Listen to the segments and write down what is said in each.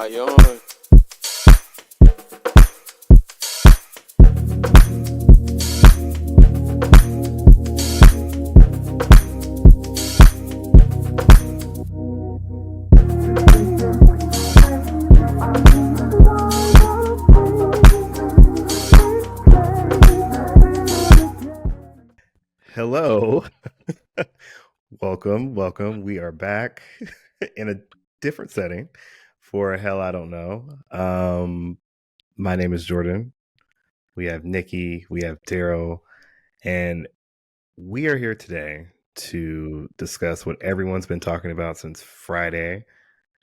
Ion. Hello. Welcome. We are back in a different setting for Hell I Don't Know. My name is Jordan. We have Nickie, we have Darrell, and we are here today to discuss what everyone's been talking about since Friday,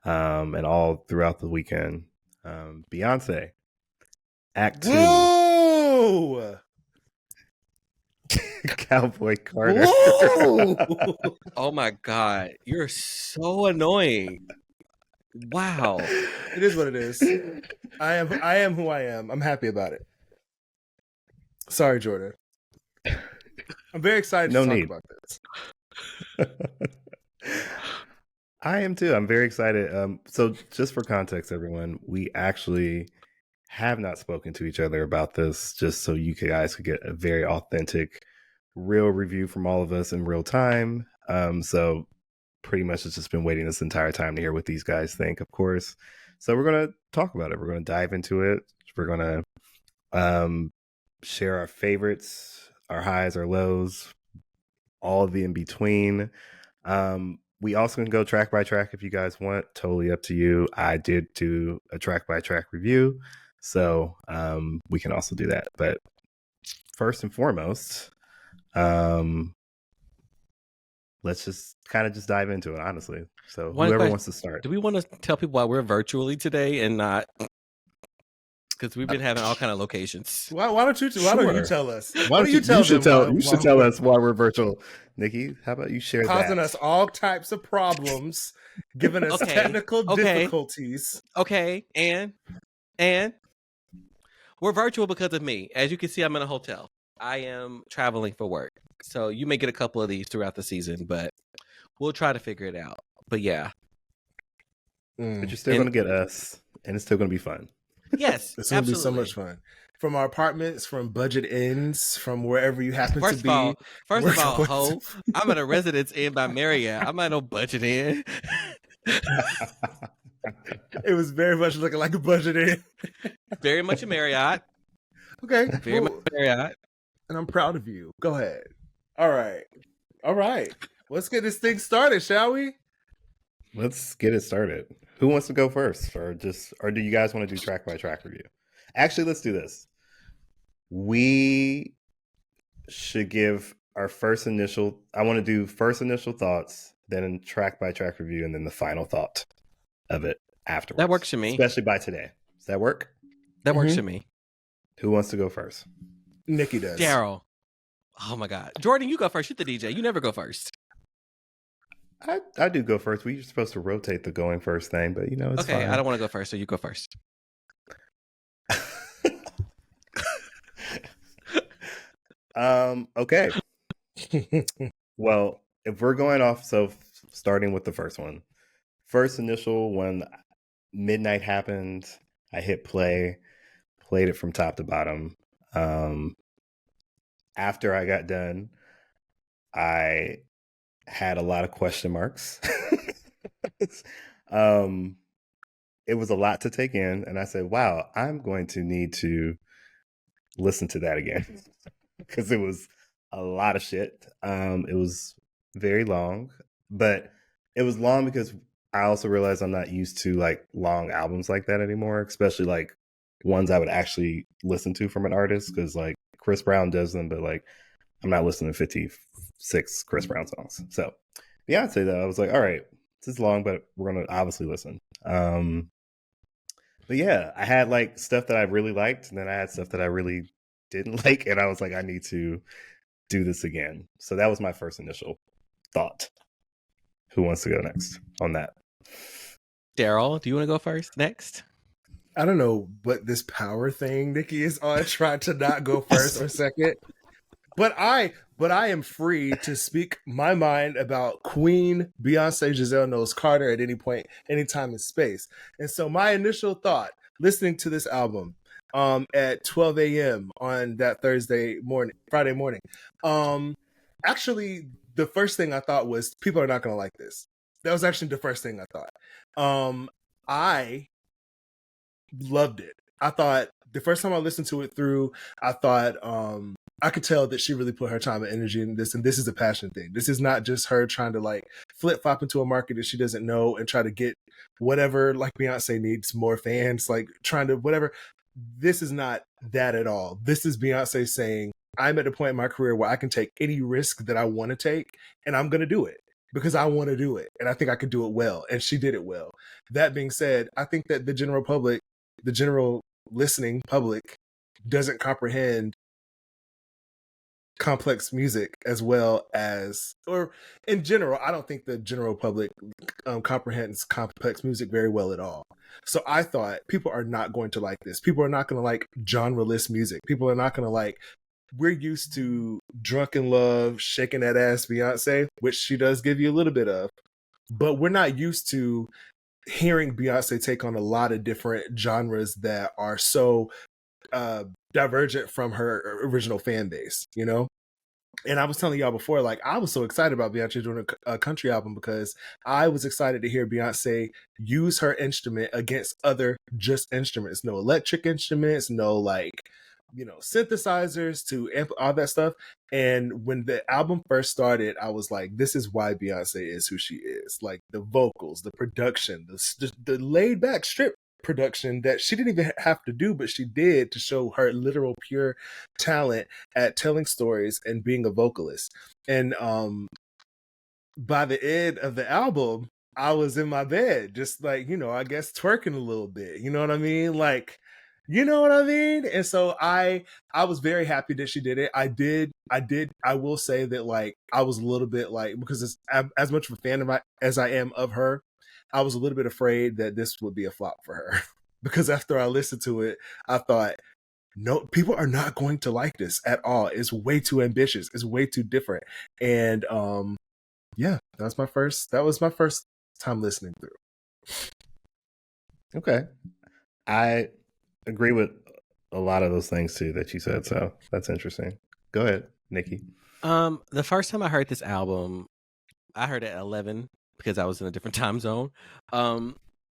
and all throughout the weekend. Beyonce, Act 2. Whoa! Cowboy Carter. Whoa! Oh my God, you're so annoying. Wow. It is what it is. I am who I am. I'm happy about it. Sorry, Jordan. I'm very excited to talk about this. I am too. I'm very excited. So just for context, everyone, we actually have not spoken to each other about this, just so you guys could get a very authentic, real review from all of us in real time. So pretty much it's just been waiting this entire time to hear what these guys think, of course. So we're going to talk about it. We're going to dive into it. We're going to share our favorites, our highs, our lows, all of the in between. We also can go track by track if you guys want. Totally up to you. I did do a track by track review, so we can also do that. But first and foremost, let's just kind of just dive into it, honestly. So whoever wants to start. Do we want to tell people why we're virtually today and not? Because we've been having all kind of locations. Why don't you tell us? Why don't you tell them? You should tell us why we're virtual. Nickie, how about you share causing that? us all types of problems, giving us technical difficulties. Okay, and we're virtual because of me. As you can see, I'm in a hotel. I am traveling for work. So you may get a couple of these throughout the season, but we'll try to figure it out. But yeah. But you're still going to get us, and it's still going to be fun. Yes, it's going to be so much fun. From our apartments, from budget inns, from wherever you happen to be. First of all, ho, I'm at a Residence Inn by Marriott. I'm at no budget inn. It was very much looking like a budget inn. Very much a Marriott. Okay. Very much a Marriott. And I'm proud of you. Go ahead. All right. Let's get this thing started, shall we? Let's get it started. Who wants to go first, or do you guys want to do track by track review? Actually, let's do this. We should give our first initial. I want to do first initial thoughts, then track by track review, and then the final thought of it afterwards. That works for me, especially by today. Does that work? That works for me. Who wants to go first? Nickie does. Darrell. Oh my God, Jordan, you go first. You're the DJ. You never go first. I do go first. We're supposed to rotate the going first thing, but it's okay. fine. I don't want to go first, so you go first. Okay. Well, if we're going off, so starting with the first one. First initial, when midnight happened, I hit play, played it from top to bottom. After I got done, I had a lot of question marks. It was a lot to take in, and I said, wow, I'm going to need to listen to that again because it was a lot of shit. It was very long, but it was long because I also realized I'm not used to like long albums like that anymore, especially like ones I would actually listen to from an artist, because like Chris Brown does them, but like I'm not listening to 56 Chris Brown songs. So Beyonce, though, I was like, all right, this is long, but we're going to obviously listen. But yeah, I had like stuff that I really liked, and then I had stuff that I really didn't like, and I was like, I need to do this again. So that was my first initial thought. Who wants to go next on that? Darrell, do you want to go first next? I don't know what this power thing Nickie is on, trying to not go first or second. But I am free to speak my mind about Queen Beyonce Giselle Knowles Carter at any point, any time and space. And so my initial thought, listening to this album at 12 a.m. on that Friday morning, actually the first thing I thought was people are not going to like this. That was actually the first thing I thought. I loved it. I thought the first time I listened to it through, I thought I could tell that she really put her time and energy in this, and this is a passion thing. This is not just her trying to like flip flop into a market that she doesn't know and try to get whatever, like Beyonce needs more fans, like trying to whatever. This is not that at all. This is Beyonce saying, I'm at a point in my career where I can take any risk that I want to take, and I'm going to do it because I want to do it, and I think I could do it well, and she did it well. That being said, I think that the general listening public doesn't comprehend complex music as well as, or in general, I don't think the general public comprehends complex music very well at all. So I thought people are not going to like this. People are not going to like genre-less music. People are not going to like, we're used to drunken love, shaking that ass Beyonce, which she does give you a little bit of, but we're not used to hearing Beyonce take on a lot of different genres that are so divergent from her original fan base, you know? And I was telling y'all before, like, I was so excited about Beyonce doing a country album because I was excited to hear Beyonce use her instrument against other just instruments. No electric instruments, no, like, you know, synthesizers to amp, all that stuff. And when the album first started, I was like, this is why Beyonce is who she is. Like, the vocals, the production, the laid back strip production that she didn't even have to do, but she did to show her literal pure talent at telling stories and being a vocalist. And by the end of the album, I was in my bed, just like, you know, I guess twerking a little bit. You know what I mean? Like, you know what I mean? And so I was very happy that she did it. I will say that, like, I was a little bit like, because it's as much of a fan as I am of her, I was a little bit afraid that this would be a flop for her. Because after I listened to it, I thought, no, people are not going to like this at all. It's way too ambitious. It's way too different. And yeah, that was my first time listening through. Okay. I agree with a lot of those things too that you said, so that's interesting. Go ahead, Nickie. The first time I heard this album, I heard it at 11 because I was in a different time zone.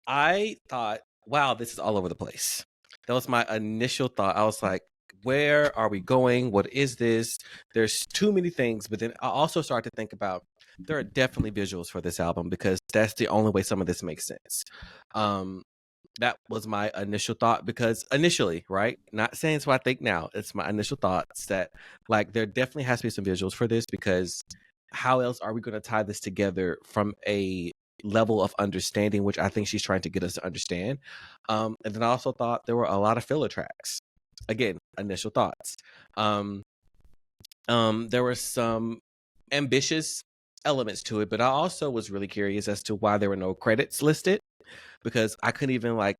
I thought, wow, this is all over the place. That was my initial thought. I was like, where are we going? What is this? There's too many things. But then I also started to think about, there are definitely visuals for this album because that's the only way some of this makes sense. That was my initial thought, because initially, right? Not saying it's what I think now. It's my initial thoughts that, like, there definitely has to be some visuals for this, because how else are we going to tie this together from a level of understanding, which I think she's trying to get us to understand. And then I also thought there were a lot of filler tracks. Again, initial thoughts. There were some ambitious elements to it, but I also was really curious as to why there were no credits listed, because I couldn't even like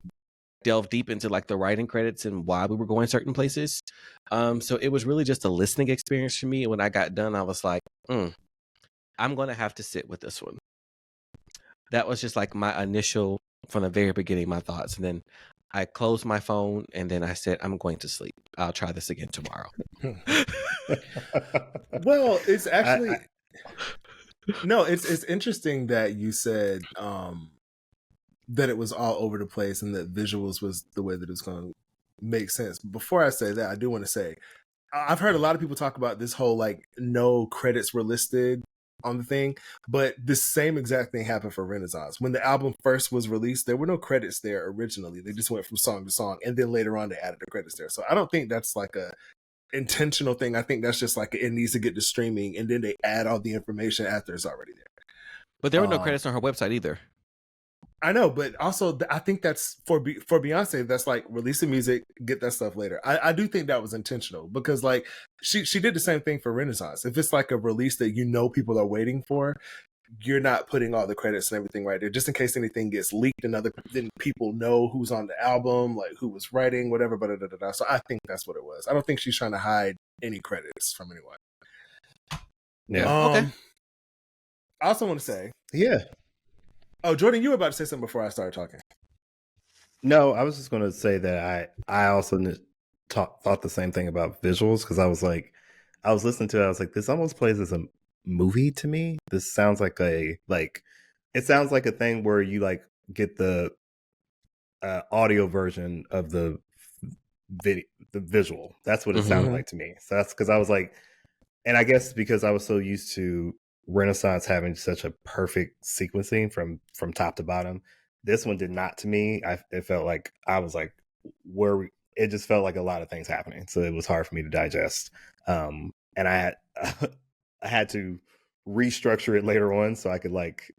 delve deep into like the writing credits and why we were going certain places. So it was really just a listening experience for me. And when I got done, I was like, I'm going to have to sit with this one. That was just like my initial, from the very beginning, my thoughts. And then I closed my phone and then I said, I'm going to sleep. I'll try this again tomorrow. Well, it's actually, no, it's interesting that you said that it was all over the place and that visuals was the way that it was going to make sense. Before I say that, I do want to say, I've heard a lot of people talk about this whole like no credits were listed on the thing, but the same exact thing happened for Renaissance. When the album first was released, there were no credits there originally. They just went from song to song, and then later on they added the credits there. So I don't think that's like a intentional thing. I think that's just like it needs to get to streaming, and then they add all the information after it's already there. But there were no credits on her website either. I know, but also I think that's for Beyonce. That's like releasing music, get that stuff later. I do think that was intentional, because like she did the same thing for Renaissance. If it's like a release that you know people are waiting for, you're not putting all the credits and everything right there, just in case anything gets leaked and then people know who's on the album, like who was writing, whatever. So I think that's what it was. I don't think she's trying to hide any credits from anyone. Yeah. Okay. I also want to say, Yeah. oh, Jordan, you were about to say something before I started talking. No, I was just going to say that I also thought the same thing about visuals, because I was like, I was listening to it, I was like, this almost plays as a movie to me. This sounds like it sounds like a thing where you like get the audio version of the video, the visual. That's what it sounded Mhm. like to me. So that's because I was like, and I guess because I was so used to Renaissance having such a perfect sequencing from top to bottom, this one did not to me. It felt like I was like, it just felt like a lot of things happening, so it was hard for me to digest. And I had I had to restructure it later on so I could like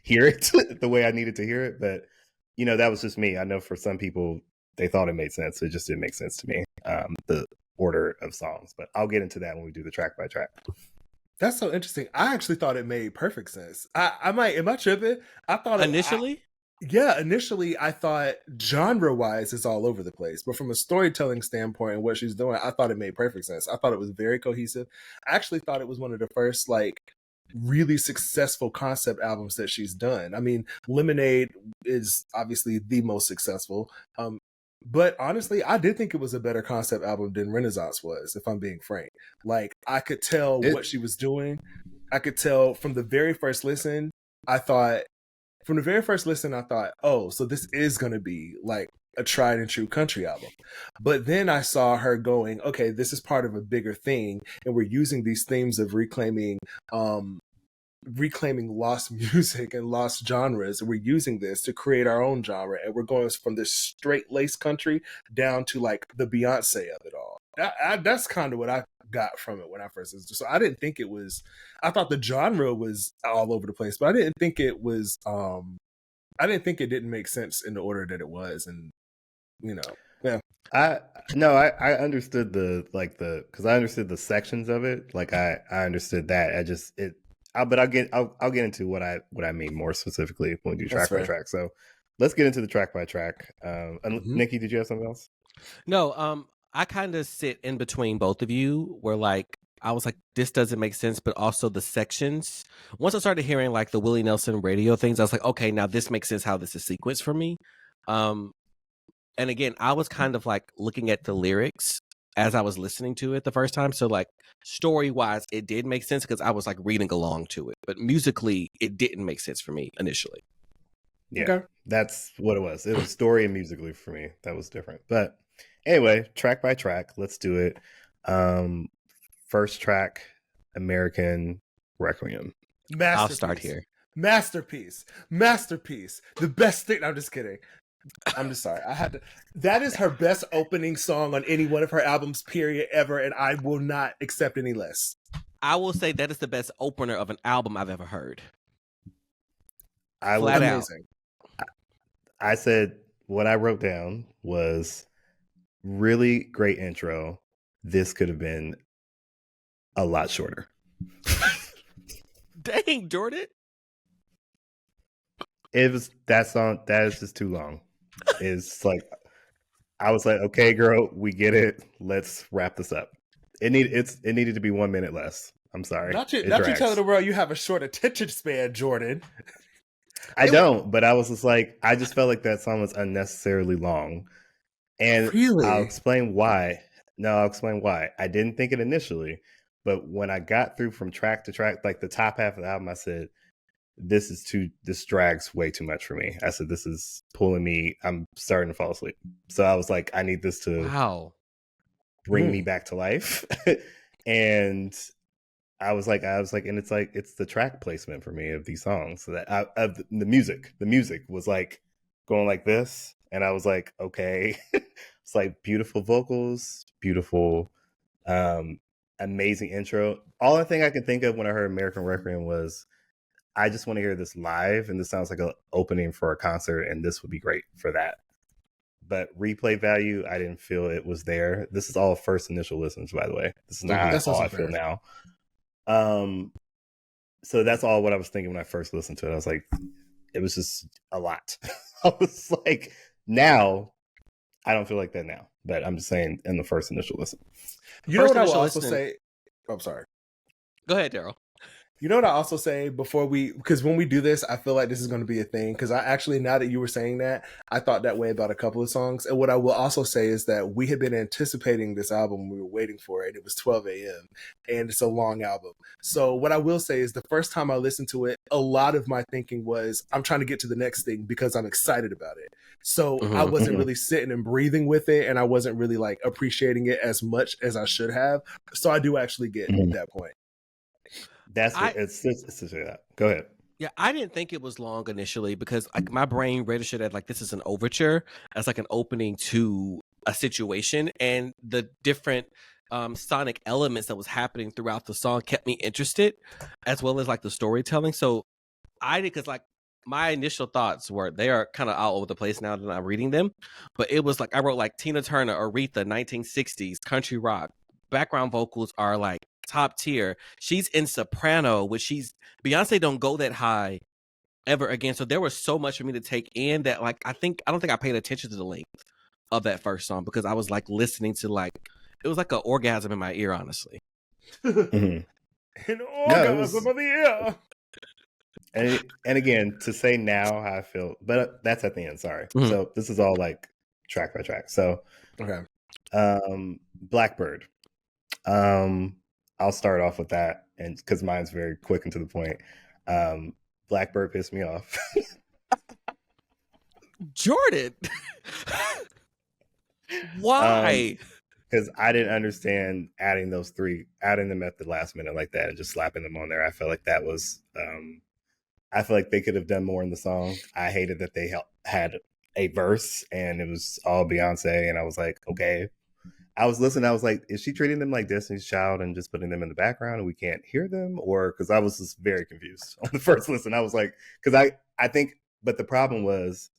hear it the way I needed to hear it. But that was just me. I know for some people they thought it made sense. It just didn't make sense to me. The order of songs, but I'll get into that when we do the track by track. That's so interesting. I actually thought it made perfect sense. Am I tripping? I thought Initially, initially I thought genre wise it's all over the place, but from a storytelling standpoint and what she's doing, I thought it made perfect sense. I thought it was very cohesive. I actually thought it was one of the first like really successful concept albums that she's done. I mean, Lemonade is obviously the most successful. But honestly, I did think it was a better concept album than Renaissance was, if I'm being frank. Like, I could tell what she was doing. I could tell from the very first listen, I thought, oh, so this is going to be like a tried and true country album. But then I saw her going, okay, this is part of a bigger thing. And we're using these themes of reclaiming lost music and lost genres. We're using this to create our own genre, and we're going from this straight lace country down to like the Beyonce of it all. That's kind of what I got from it when I first listened. So I didn't think it was. I thought the genre was all over the place, but I didn't think it was. I didn't think it didn't make sense in the order that it was, and yeah. I understood because I understood the sections of it. Like I understood that. But I'll get into what I mean more specifically when we do track by track. So let's get into the track by track. Nickie, did you have something else? No. I kind of sit in between both of you, where like I was like, this doesn't make sense, but also the sections. Once I started hearing like the Willie Nelson radio things, I was like, okay, now this makes sense how this is sequenced for me. And again, I was kind of like looking at the lyrics as I was listening to it the first time. So like story wise, it did make sense because I was like reading along to it, but musically, it didn't make sense for me initially. Yeah, okay. That's what it was. It was story and musically for me. That was different. But anyway, track by track, let's do it. First track, American Requiem. I'll start here. Masterpiece. The best thing. I'm just kidding. I'm just sorry. I had to. That is her best opening song on any one of her albums, period, ever, and I will not accept any less. I will say that is the best opener of an album I've ever heard. Flat out. I said what I wrote down was really great intro. This could have been a lot shorter. Dang, Jordan. It was that song. That is just too long. It's like I was like, okay, girl, we get it. Let's wrap this up. It needed to be 1 minute less. I'm sorry. Not you telling the world you have a short attention span, Jordan. I don't, but I was just like, I just felt like that song was unnecessarily long. And really? I'll explain why. I didn't think it initially, but when I got through from track to track, like the top half of the album, I said, this drags way too much for me. I said, this is pulling me. I'm starting to fall asleep. So I was like, I need this to bring me back to life. And I was like, and it's the track placement for me of these songs. So that of the music was like going like this. And I was like, okay. It's like beautiful vocals, beautiful, amazing intro. All the thing I could think of when I heard American Requiem was, I just want to hear this live, and this sounds like an opening for a concert, and this would be great for that. But replay value, I didn't feel it was there. This is all first initial listens, by the way. This is not all I feel now. So that's all what I was thinking when I first listened to it. I was like, it was just a lot. I was like, now, I don't feel like that now. But I'm just saying, in the first initial listen. You know what I will also say? I'm sorry. Go ahead, Darrell. You know what I also say before because when we do this, I feel like this is going to be a thing. Because I actually, now that you were saying that, I thought that way about a couple of songs. And what I will also say is that we had been anticipating this album. We were waiting for it. It was 12 a.m. and it's a long album. So what I will say is the first time I listened to it, a lot of my thinking was, I'm trying to get to the next thing because I'm excited about it. So I wasn't really sitting and breathing with it. And I wasn't really like appreciating it as much as I should have. So I do actually get that point. That's what it's that. Go ahead. Yeah, I didn't think it was long initially because like my brain registered that like this is an overture as like an opening to a situation, and the different sonic elements that was happening throughout the song kept me interested, as well as like the storytelling. So I did, because like my initial thoughts were, they are kind of all over the place now that I'm reading them, but it was like I wrote like Tina Turner, Aretha, 1960s country rock. Background vocals are like top tier. She's in soprano, which Beyonce don't go that high ever again. So there was so much for me to take in that like I don't think I paid attention to the length of that first song because I was like listening to like it was like an orgasm in my ear, honestly. An orgasm of the ear. And again, to say now how I feel, but that's at the end. Sorry. So this is all like track by track. So okay, Blackbird. I'll start off with that, and because mine's very quick and to the point. Blackbird pissed me off. Jordan, why? Because I didn't understand adding them at the last minute like that and just slapping them on there. I felt like that was, I feel like they could have done more in the song. I hated that they had a verse and it was all Beyonce, and I was like, okay. I was listening. I was like, is she treating them like Destiny's Child and just putting them in the background and we can't hear them? Or because I was just very confused on the first listen. I was like, because I think, but the problem was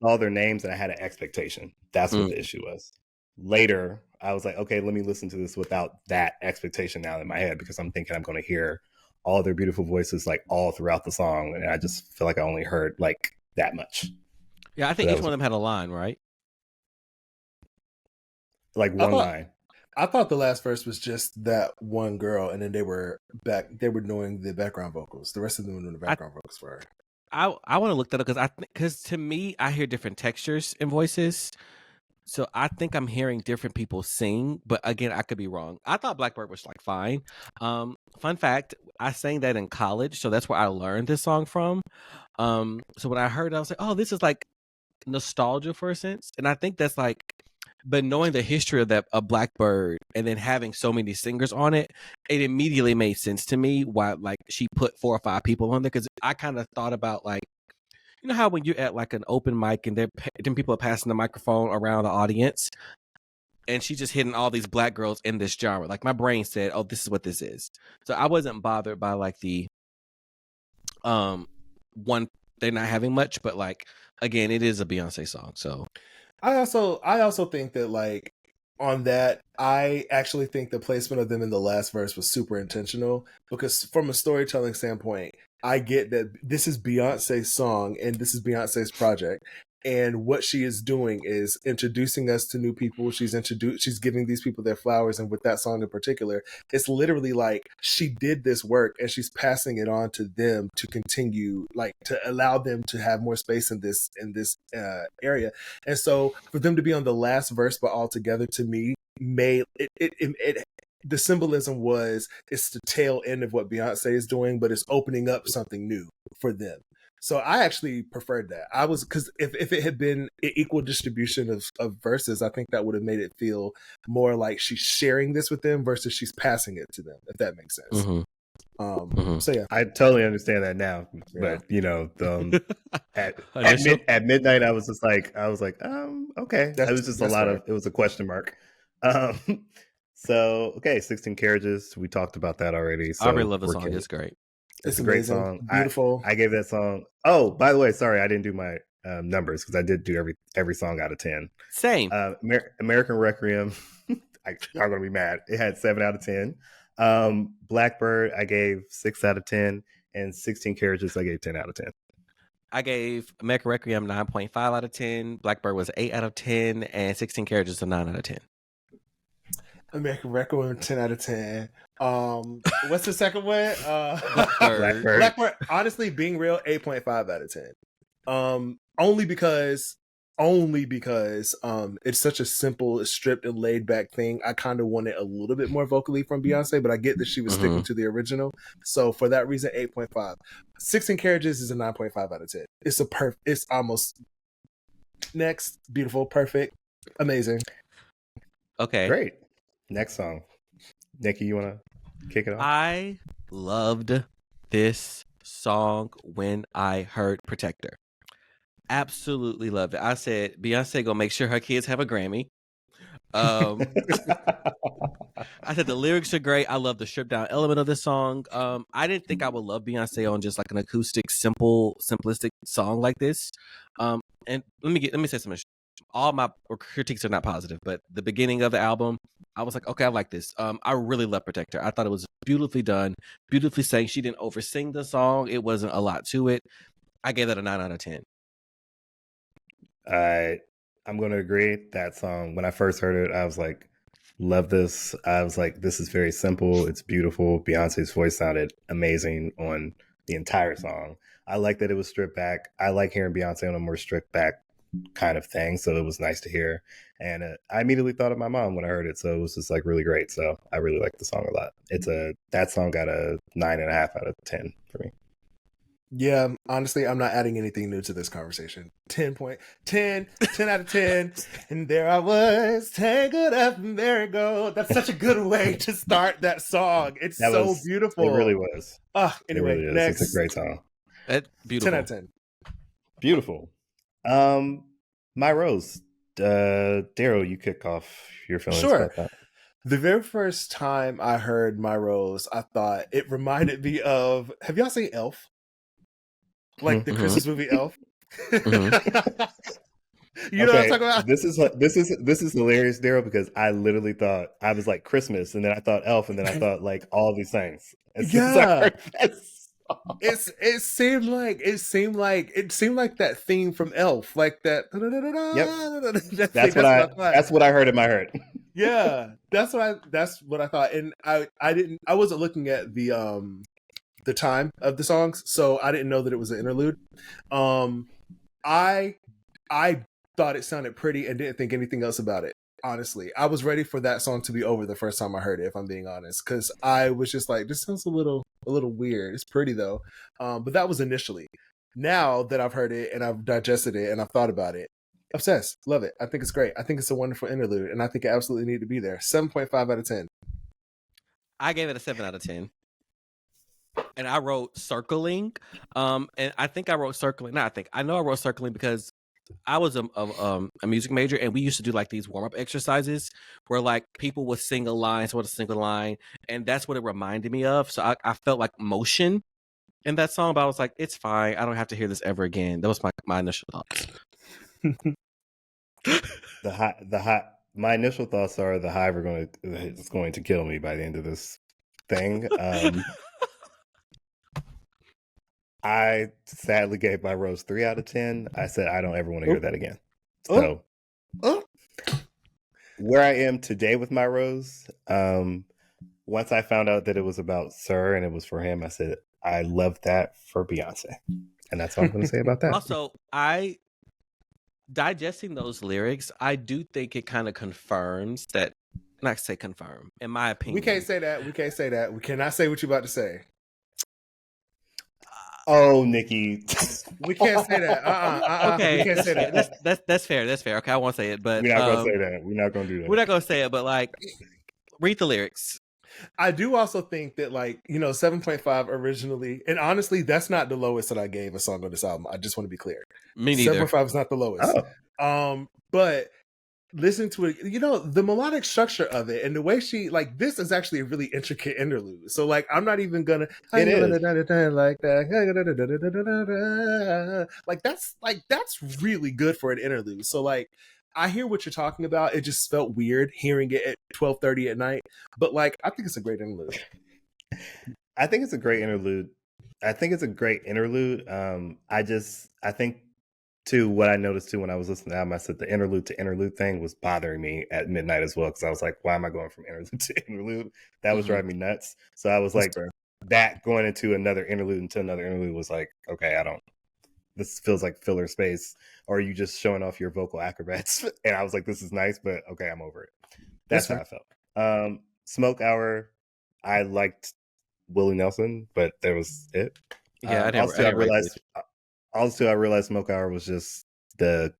all their names and I had an expectation. That's what the issue was. Later, I was like, okay, let me listen to this without that expectation now in my head, because I'm thinking I'm going to hear all their beautiful voices like all throughout the song. And I just feel like I only heard like that much. Yeah, I think each one of them had a line, right? Like one line. I thought the last verse was just that one girl, and then they were doing the background vocals. The rest of them were doing the background vocals for her. I want to look that up because to me, I hear different textures in voices. So I think I'm hearing different people sing, but again, I could be wrong. I thought Blackbird was like fine. Fun fact, I sang that in college, so that's where I learned this song from. So when I heard it, I was like, oh, this is like nostalgia for a sense. And I think that's like, but knowing the history of Blackbird and then having so many singers on it, it immediately made sense to me why like she put 4 or 5 people on there, because I kind of thought about like, you know how when you're at like an open mic and then people are passing the microphone around the audience, and she's just hitting all these black girls in this genre. Like my brain said, oh, this is what this is. So I wasn't bothered by like the one, they're not having much, but like again, it is a Beyonce song. So I also think that like on that, I actually think the placement of them in the last verse was super intentional, because from a storytelling standpoint, I get that this is Beyonce's song and this is Beyonce's project. And what she is doing is introducing us to new people. She's giving these people their flowers. And with that song in particular, it's literally like she did this work and she's passing it on to them to continue, like to allow them to have more space in this area. And so for them to be on the last verse, but all together, to me, made it the symbolism was, it's the tail end of what Beyonce is doing, but it's opening up something new for them. So I actually preferred that. Because if it had been an equal distribution of verses, I think that would have made it feel more like she's sharing this with them versus she's passing it to them, if that makes sense. So yeah, I totally understand that now. But you know, at midnight, I was like, okay. It was just it was a question mark. So okay, 16 Carriages. We talked about that already. So I really love the song. It's great. It's a great song. Beautiful. I gave that song. Oh, by the way, sorry, I didn't do my numbers because I did do every song out of 10. Same. American Requiem. I'm gonna be mad. It had 7 out of 10. Blackbird, I gave 6 out of 10, and 16 Carriages, I gave 10 out of 10. I gave American Requiem 9.5 out of 10. Blackbird was 8 out of 10, and 16 Carriages a 9 out of 10. American Requiem, 10 out of 10. What's the second one? Blackbird. Blackbird. Honestly, being real, 8.5 out of 10. Only because it's such a simple, stripped and laid back thing. I kind of wanted a little bit more vocally from Beyonce, but I get that she was sticking to the original. So for that reason, 8.5. 16 Carriages is a 9.5 out of 10. It's almost next. Beautiful, perfect, amazing. Okay. Great. Next song. Nickie, you want to kick it off? I loved this song when I heard Protector. Absolutely loved it. I said, Beyonce gonna make sure her kids have a Grammy. I said the lyrics are great. I love the stripped down element of this song. I didn't think I would love Beyonce on just like an acoustic, simplistic song like this. And let me say something. All my critiques are not positive, but the beginning of the album, I was like, okay, I like this. I really love Protector. I thought it was beautifully done, beautifully sang. She didn't oversing the song. It wasn't a lot to it. I gave that a 9 out of 10. I'm going to agree. That song, when I first heard it, I was like, love this. I was like, this is very simple. It's beautiful. Beyonce's voice sounded amazing on the entire song. I like that it was stripped back. I like hearing Beyonce on a more stripped back kind of thing. So it was nice to hear. And I immediately thought of my mom when I heard it. So it was just like really great. So I really like the song a lot. That song got a 9.5 out of 10 for me. Yeah, honestly, I'm not adding anything new to this conversation. 10 out of 10. And there I was, tangled up, and there it goes. That's such a good way to start that song. It's beautiful. It really was. Anyway, it really next. It's a great song. Beautiful. 10 out of 10. Beautiful. My Rose. Darrell, you kick off your feelings about that. The very first time I heard My Rose, I thought it reminded me of, have y'all seen Elf? Like the Christmas movie Elf. You know what I'm talking about? This is hilarious, Darrell, because I literally thought I was like Christmas, and then I thought Elf, and then I thought like all these things. Yeah. It seemed like that theme from Elf, like that. Yep. That's what I heard in my head. Yeah, that's what I thought, and I wasn't looking at the time of the songs, so I didn't know that it was an interlude. I thought it sounded pretty and didn't think anything else about it. Honestly, I was ready for that song to be over the first time I heard it, if I'm being honest, because I was just like, this sounds a little weird. It's pretty though, but that was initially. Now that I've heard it and I've digested it and I've thought about it, obsessed, love it. I think it's great. I think it's a wonderful interlude, and I think it absolutely needed to be there. 7.5 out of 10. I gave it a 7 out of 10. And I wrote circling. And I think I wrote circling. Not I think. I know I wrote circling because I was a music major, and we used to do like these warm-up exercises where like people would sing a line, sort of single line, and that's what it reminded me of. So I felt like motion in that song, but I was like, it's fine. I don't have to hear this ever again. That was my initial thoughts. My initial thoughts are the hive is going to kill me by the end of this thing. I sadly gave My Rose 3 out of 10. I said I don't ever want to hear that again. So where I am today with My Rose, once I found out that it was about Sir and it was for him, I said I love that for Beyonce. And that's all I'm going to say about that. Also, digesting those lyrics, I do think it kind of confirms that, not say confirm, in my opinion. We can't say that. We cannot say what you're about to say. Oh, Nickie. We can't say that. Okay. We can't say that. That's fair. Okay, I won't say it, but we're not going to say that. We're not going to do that. We're not going to say it, but like, read the lyrics. I do also think that 7.5 originally, and honestly, that's not the lowest that I gave a song on this album. I just want to be clear. Me neither. 7.5 is not the lowest. But listen to it, the melodic structure of it and the way she this is actually a really intricate interlude. So I'm not even gonna like that. That's really good for an interlude. So I hear what you're talking about. It just felt weird hearing it at 12:30 at night. But I think it's a great interlude. I think it's a great interlude. I think too, what I noticed too when I was listening to the album, I said the interlude to interlude thing was bothering me at midnight as well, because I was like, why am I going from interlude to interlude? That was driving me nuts. So I was like, that going into another interlude was like, okay, this feels like filler space, or are you just showing off your vocal acrobats? And I was like, this is nice, but okay, I'm over it. That's how I felt. Smoke Hour, I liked Willie Nelson, but there was it. Yeah, I realized Smoke Hour was just the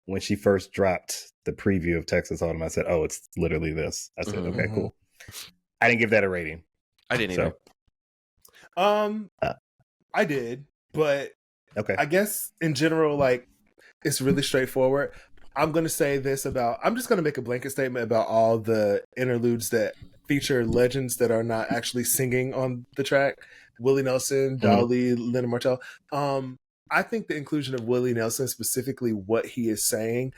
when she first dropped the preview of Texas Hold'em, I said, oh, it's literally this. I said, okay, cool. I didn't give that a rating. I didn't either. I did, but okay. I guess in general, like, it's really straightforward. I'm going to say this I'm just going to make a blanket statement about all the interludes that feature legends that are not actually singing on the track. Willie Nelson, Dolly, Leonard Martell. I think the inclusion of Willie Nelson, specifically what he is saying,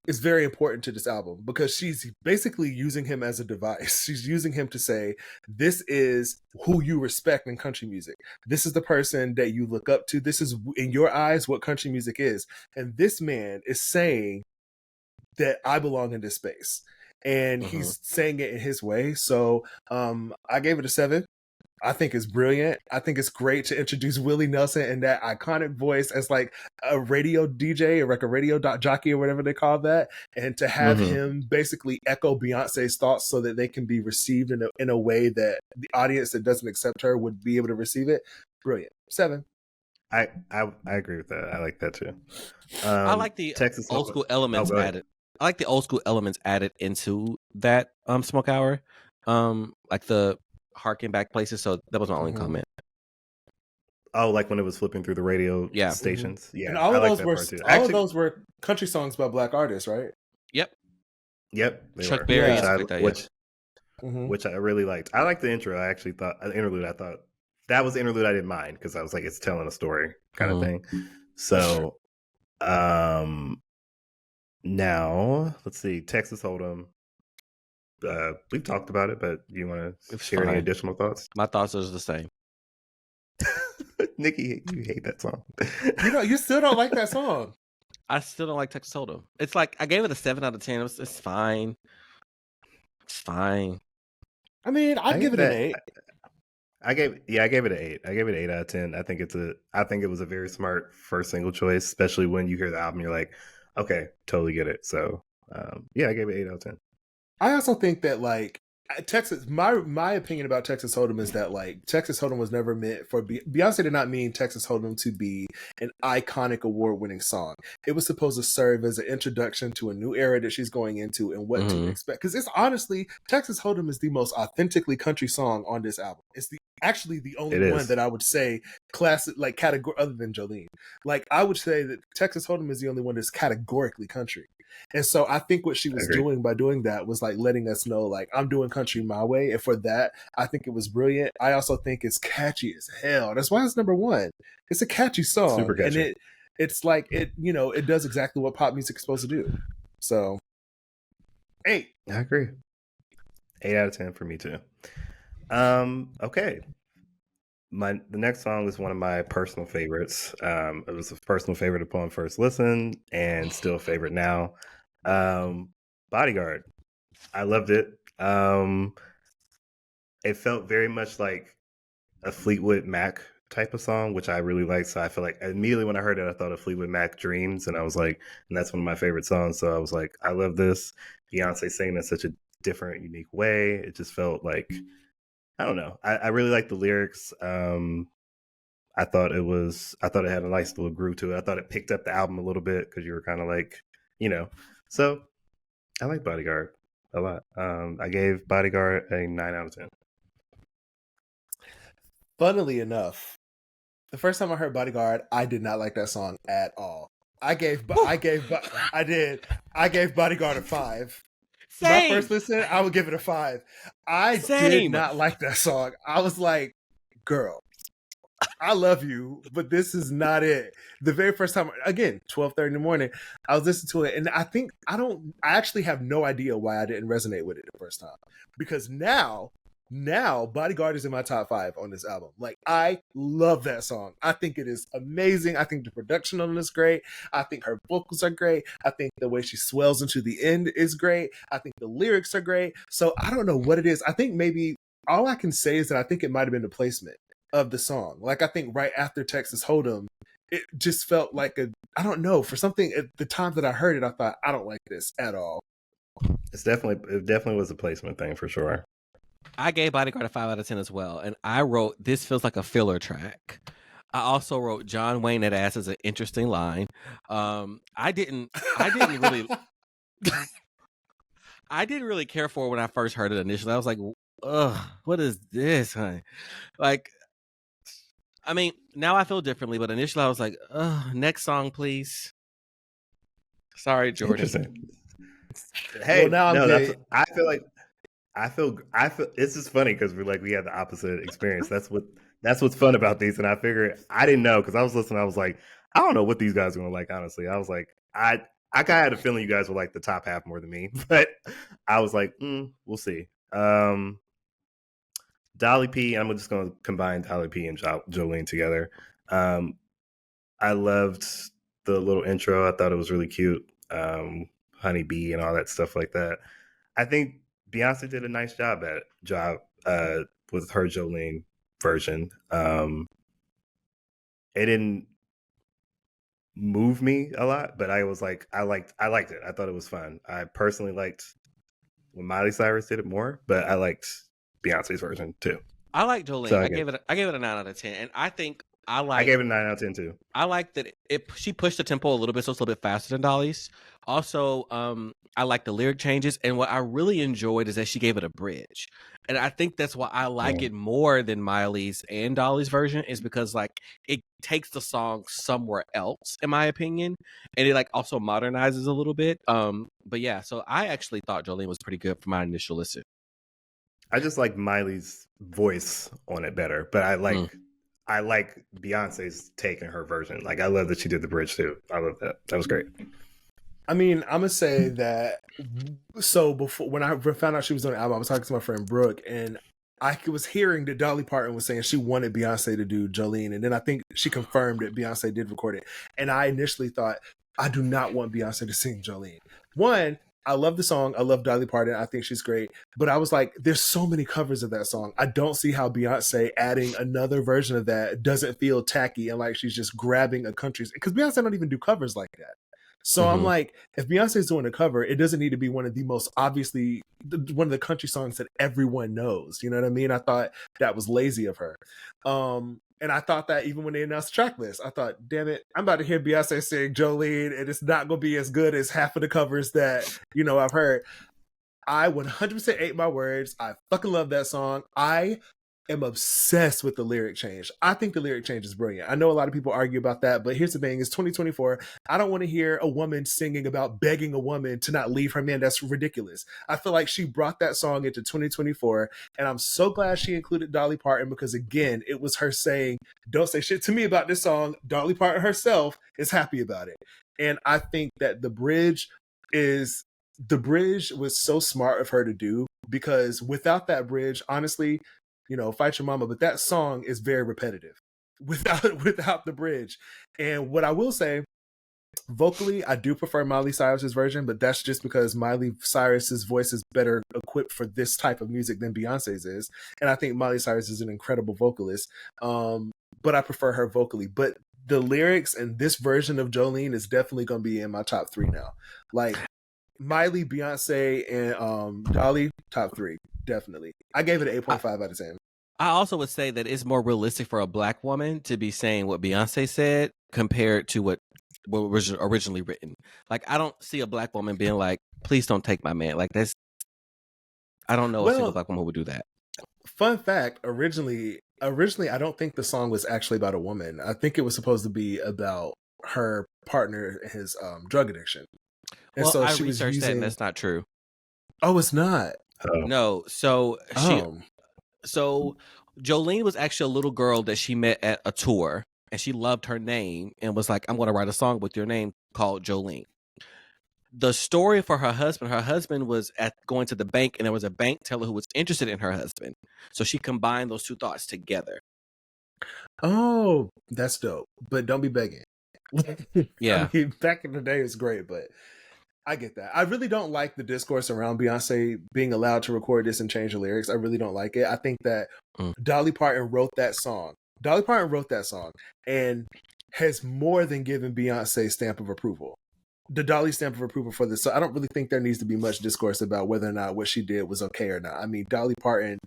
is very important to this album, because she's basically using him as a device. She's using him to say, this is who you respect in country music. This is the person that you look up to. This is, in your eyes, what country music is. And this man is saying that I belong in this space. And he's saying it in his way. So I gave it a 7. I think it's brilliant. I think it's great to introduce Willie Nelson in that iconic voice as like a radio DJ or like a radio jockey or whatever they call that. And to have him basically echo Beyonce's thoughts so that they can be received in a way that the audience that doesn't accept her would be able to receive it. Brilliant. 7. I agree with that. I like that too. I like the Texas old school elements added. I like the old school elements added into that Smoke Hour. Like the harken back places, so that was my only comment. Oh, like when it was flipping through the radio stations. Yeah, and all of those were country songs by Black artists, right? Yep. Chuck Berry, which I really liked. I liked the intro. I actually thought an interlude. I thought that was the interlude I didn't mind, because I was like, it's telling a story kind of thing. So, now let's see, Texas Hold'em. We've talked about it, but do you want to share any additional thoughts? My thoughts are the same. Nickie, you hate that song. You still don't like that song. I still don't like Texas Hold'em. It's like, I gave it a 7 out of 10. It's fine. It's fine. I mean, I'd give it an 8. I gave it an 8. I gave it 8 out of 10. I think it was a very smart first single choice, especially when you hear the album, you're like, okay, totally get it. So I gave it 8 out of 10. I also think that, like, Texas, my opinion about Texas Hold'em is that, like, Texas Hold'em was never meant for Beyonce did not mean Texas Hold'em to be an iconic award-winning song. It was supposed to serve as an introduction to a new era that she's going into and what to expect. Because it's honestly, Texas Hold'em is the most authentically country song on this album. It's actually the only one that I would say classic, like, category, other than Jolene. Like, I would say that Texas Hold'em is the only one that's categorically country. And so I think what she was doing by doing that was like letting us know, like, I'm doing country my way. And for that, I think it was brilliant. I also think it's catchy as hell. That's why it's number 1. It's a catchy song. Super catchy. And it's like, it does exactly what pop music is supposed to do. So 8. I agree. 8 out of 10 for me too. Okay. The next song is one of my personal favorites. It was a personal favorite upon first listen, and still a favorite now. Bodyguard. I loved it. It felt very much like a Fleetwood Mac type of song, which I really liked. So I feel like immediately when I heard it, I thought of Fleetwood Mac Dreams, and I was like, and that's one of my favorite songs. So I was like, I love this. Beyonce singing in such a different, unique way. It just felt like, I don't know. I really like the lyrics. I thought it had a nice little groove to it. I thought it picked up the album a little bit, because you were kind of like, So I like Bodyguard a lot. I gave Bodyguard a 9 out of 10. Funnily enough, the first time I heard Bodyguard, I did not like that song at all. I gave Bodyguard a 5. Same. My first listen, I would give it a 5. I did not like that song. I was like, girl, I love you, but this is not it. The very first time, again, 12:30 in the morning, I was listening to it, and I actually have no idea why I didn't resonate with it the first time. Because now, Now, Bodyguard is in my top 5 on this album. Like, I love that song. I think it is amazing. I think the production on it is great. I think her vocals are great. I think the way she swells into the end is great. I think the lyrics are great. So I don't know what it is. I think maybe all I can say is that I think it might have been the placement of the song. Like, I think right after Texas Hold'em, it just felt like I don't know, for something at the time that I heard it, I thought, I don't like this at all. It definitely was a placement thing for sure. I gave Bodyguard a 5 out of 10 as well, and I wrote, this feels like a filler track. I also wrote, John Wayne that ass is an interesting line. I didn't really I didn't really care for it when I first heard it initially. I was like, ugh, what is this, honey? Like, I mean, now I feel differently, but initially I was like, ugh, next song, please. Sorry, Jordan. Hey, well, no, I feel it's just funny because we had the opposite experience. That's what's fun about these. And I figured I didn't know because I was listening. I was like, I don't know what these guys are gonna like. Honestly, I was like, I kind of had a feeling you guys would like the top half more than me, but I was like, we'll see. Dolly P. I'm just gonna combine Dolly P. and Jolene together. I loved the little intro. I thought it was really cute. Honey Bee and all that stuff like that. I think Beyonce did a nice job with her Jolene version. It didn't move me a lot, but I was like, I liked it. I thought it was fun. I personally liked when Miley Cyrus did it more, but I liked Beyonce's version too. I like Jolene. So I gave it a 9 out of 10, and I think I gave it a 9 out of 10 too. I like that she pushed the tempo a little bit, so it's a little bit faster than Dolly's. Also, I like the lyric changes, and what I really enjoyed is that she gave it a bridge, and I think that's why I like it more than Miley's and Dolly's version, is because like it takes the song somewhere else, in my opinion, and it like also modernizes a little bit. But yeah, so I actually thought Jolene was pretty good for my initial listen. I just like Miley's voice on it better, but I like Beyonce's take in her version. Like, I love that she did the bridge too. I love that. That was great. I mean, I'm gonna say that. So before, when I found out she was on the album, I was talking to my friend Brooke, and I was hearing that Dolly Parton was saying she wanted Beyonce to do Jolene, and then I think she confirmed that Beyonce did record it. And I initially thought, I do not want Beyonce to sing Jolene. One, I love the song. I love Dolly Parton. I think she's great. But I was like, there's so many covers of that song. I don't see how Beyonce adding another version of that doesn't feel tacky and like she's just grabbing a country's, because Beyonce don't even do covers like that. So I'm like, if Beyonce's doing a cover, it doesn't need to be one of the most obviously, one of the country songs that everyone knows. You know what I mean? I thought that was lazy of her. And I thought that even when they announced the track list, I thought, damn it, I'm about to hear Beyonce sing Jolene, and it's not going to be as good as half of the covers that, you know, I've heard. I 100% ate my words. I fucking love that song. I am obsessed with the lyric change. I think the lyric change is brilliant. I know a lot of people argue about that, but here's the thing, it's 2024. I don't want to hear a woman singing about begging a woman to not leave her man. That's ridiculous. I feel like she brought that song into 2024, and I'm so glad she included Dolly Parton, because again, it was her saying, don't say shit to me about this song. Dolly Parton herself is happy about it. And I think that the bridge was so smart of her to do, because without that bridge, honestly, you know, Fight Your Mama, but that song is very repetitive without the bridge. And what I will say, vocally, I do prefer Miley Cyrus's version, but that's just because Miley Cyrus's voice is better equipped for this type of music than Beyonce's is. And I think Miley Cyrus is an incredible vocalist, but I prefer her vocally. But the lyrics and this version of Jolene is definitely going to be in my top 3 now. Like, Miley, Beyonce, and Dolly, top 3. Definitely. I gave it an 8.5 out of 10. I also would say that it's more realistic for a black woman to be saying what Beyonce said compared to what was originally written. Like, I don't see a black woman being like, please don't take my man. Like, that's, I don't know a single black woman who would do that. Fun fact, originally, I don't think the song was actually about a woman. I think it was supposed to be about her partner and his drug addiction. And well, so I she researched was that, and that's not true. Oh, it's not? Oh. No. So Jolene was actually a little girl that she met at a tour, and she loved her name and was like, I'm going to write a song with your name called Jolene. the story for her husband was going to the bank, and there was a bank teller who was interested in her husband. So she combined those two thoughts together. Oh, that's dope. But don't be begging. Yeah. I mean, back in the day, it's great, but I get that. I really don't like the discourse around Beyonce being allowed to record this and change the lyrics. I really don't like it. I think that Dolly Parton wrote that song. Dolly Parton wrote that song and has more than given Beyonce stamp of approval. The Dolly stamp of approval for this. So I don't really think there needs to be much discourse about whether or not what she did was okay or not. I mean, Dolly Parton,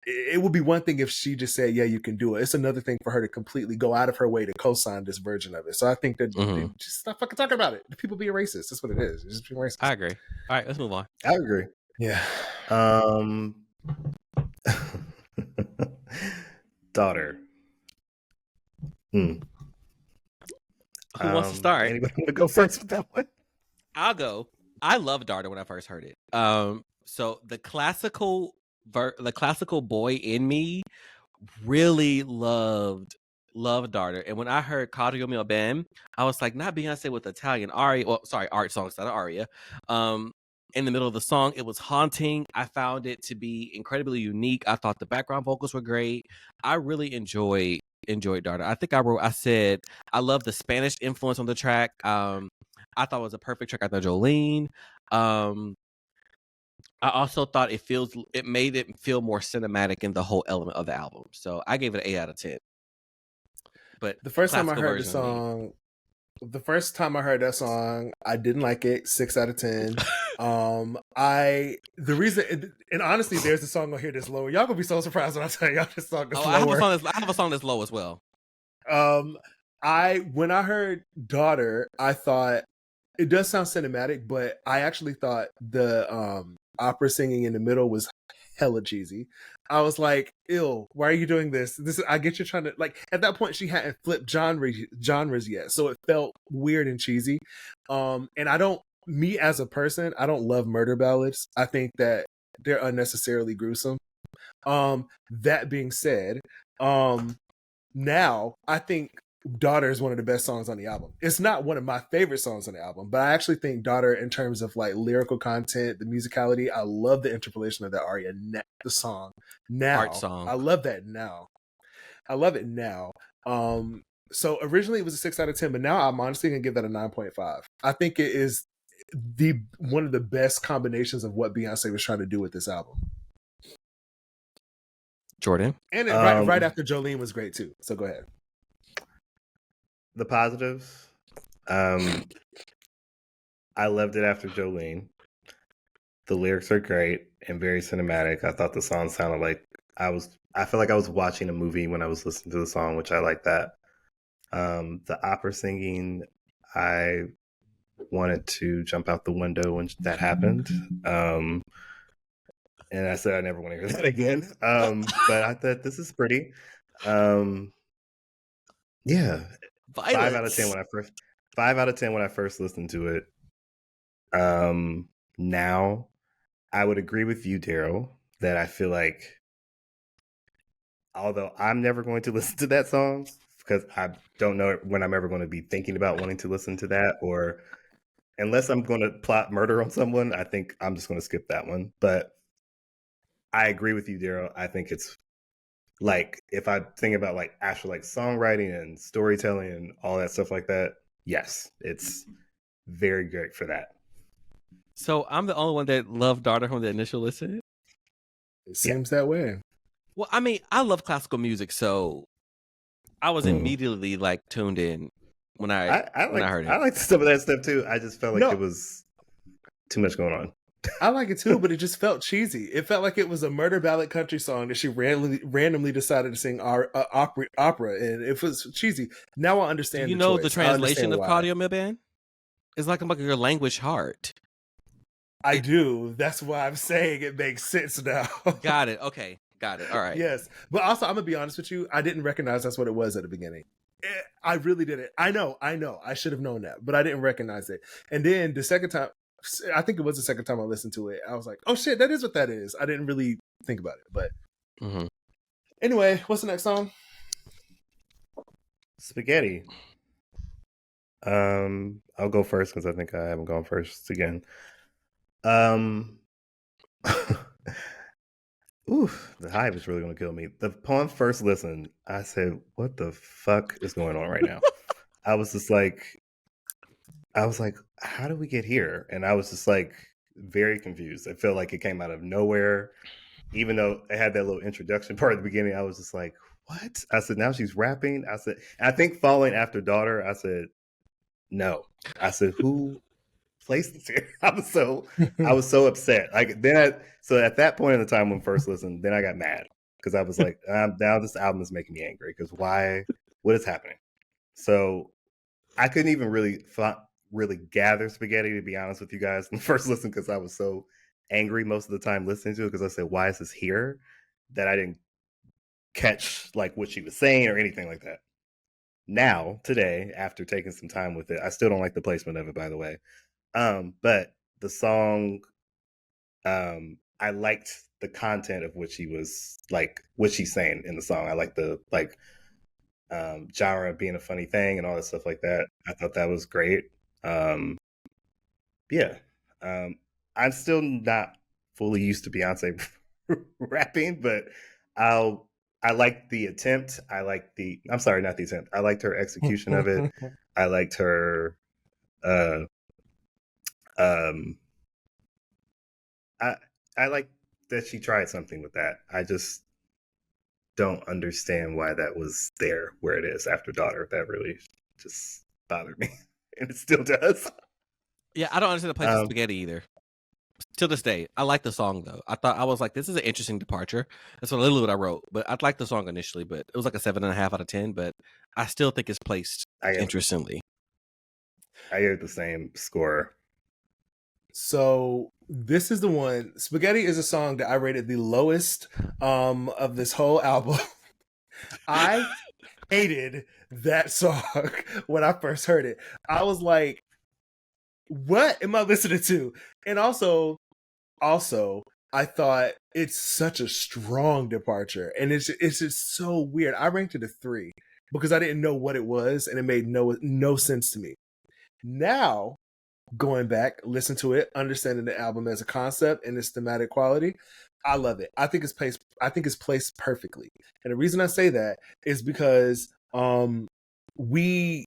it would be one thing if she just said, yeah, you can do it. It's another thing for her to completely go out of her way to co-sign this version of it. So I think that they just stop fucking talking about it. The people being racist. That's what it is. It's just being racist. I agree. All right, let's move on. I agree. Yeah. Daughter. Who wants to start? Anybody want to go first with that one? I'll go. I loved Daughter when I first heard it. So the classical boy in me really loved Daughter. And when I heard Cardio Mio Ben, I was like, not Beyonce with Italian aria. Well, sorry, art songs, not an aria. In the middle of the song, it was haunting. I found it to be incredibly unique. I thought the background vocals were great. I really enjoyed Daughter. I think I said I love the Spanish influence on the track. I thought it was a perfect track after Jolene. I also thought it made it feel more cinematic in the whole element of the album. So I gave it an 8 out of 10. But the first time I heard that song, I didn't like it. 6 out of 10. The reason, and honestly, there's a song on here that's lower. Y'all gonna be so surprised when I tell y'all this song is lower. I have a song that's low as well. When I heard Daughter, I thought it does sound cinematic, but I actually thought the opera singing in the middle was hella cheesy. I was like, ew, why are you doing this? I get you're trying to, like, at that point she hadn't flipped genres yet, so it felt weird and cheesy. And me as a person, I don't love murder ballads. I think that they're unnecessarily gruesome. That being said, now I think Daughter is one of the best songs on the album. It's not one of my favorite songs on the album, but I actually think Daughter, in terms of like lyrical content, the musicality, I love the interpolation of that aria, the song. Now, art song. I love that now. I love it now. So originally it was a 6 out of 10, but now I'm honestly gonna give that a 9.5. I think it is one of the best combinations of what Beyonce was trying to do with this album. Jordan? And right after Jolene was great too. So go ahead. The positives. I loved it after Jolene. The lyrics are great and very cinematic. I thought the song sounded like I feel like I was watching a movie when I was listening to the song, which I like that. The opera singing, I wanted to jump out the window when that happened. And I said I never want to hear that again. But I thought this is pretty. Yeah. Violence. 5 out of 10 when I first listened to it. Now I would agree with you, Darrell, that I feel like, although I'm never going to listen to that song because I don't know when I'm ever going to be thinking about wanting to listen to that, or unless I'm going to plot murder on someone, I think I'm just going to skip that one. But I agree with you, Darrell. I think it's like, if I think about like actual like songwriting and storytelling and all that stuff like that, yes, it's very great for that. So I'm the only one that loved Daughter from the initial listen? It seems that way. Well, I mean, I love classical music, so I was immediately like tuned in when I heard it. I like some of that stuff too. I just felt like it was too much going on. I like it too, but it just felt cheesy. It felt like it was a murder ballad country song that she randomly decided to sing opera, and it was cheesy. Now I understand. You know the translation of Cardio Mio Ben? It's like your language heart. I do. That's why I'm saying it makes sense now. Got it. Okay. Got it. All right. Yes. But also, I'm going to be honest with you. I didn't recognize that's what it was at the beginning. I really didn't. I know. I should have known that, but I didn't recognize it. And then the second time, I think it was the second time I listened to it, I was like, oh shit, that is what that is. I didn't really think about it. But anyway, what's the next song? Spaghetti. I'll go first because I think I haven't gone first again. Um, oof, the hive is really gonna kill me. Upon first listen, I said, "What the fuck is going on right now?" I was just like, "How did we get here?" And I was just like, very confused. It felt like it came out of nowhere. Even though it had that little introduction part at the beginning, I was just like, "What?" I said, "Now she's rapping." I said, I think following after daughter, I said, "No." I said, "Who placed this here?" I was so upset. Like so at that point in the time when first listened, then I got mad because I was like, now this album is making me angry because why? What is happening? So I couldn't even really gather spaghetti, to be honest with you guys, in the first listen because I was so angry most of the time listening to it because I said, "Why is this here?" That I didn't catch like what she was saying or anything like that. Now, today, after taking some time with it, I still don't like the placement of it, by the way. But the song, I liked the content of what she was like, what she's saying in the song. I like the genre being a funny thing and all that stuff like that. I thought that was great. Um, yeah, I'm still not fully used to Beyonce rapping, but I'll. I liked the attempt. I'm sorry, not the attempt. I liked her execution of it. I liked her. Uh, um, I I like that she tried something with that. I just don't understand why that was there where it is after daughter. That really just bothered me, and it still does. Yeah, I don't understand the place of spaghetti either. To this day, I like the song though. I was like, this is an interesting departure. That's a little what I wrote, but I liked the song initially. But it was like a 7.5 out of 10. But I still think it's placed interestingly. I hear the same score. So this is the one. Spaghetti is a song that I rated the lowest of this whole album. I hated that song when I first heard it. I was like, what am I listening to? And also, I thought it's such a strong departure. And it's just so weird. I ranked it a 3 because I didn't know what it was and it made no sense to me. Now, going back, listen to it, understanding the album as a concept and its thematic quality, I love it. I think it's placed perfectly. And the reason I say that is because we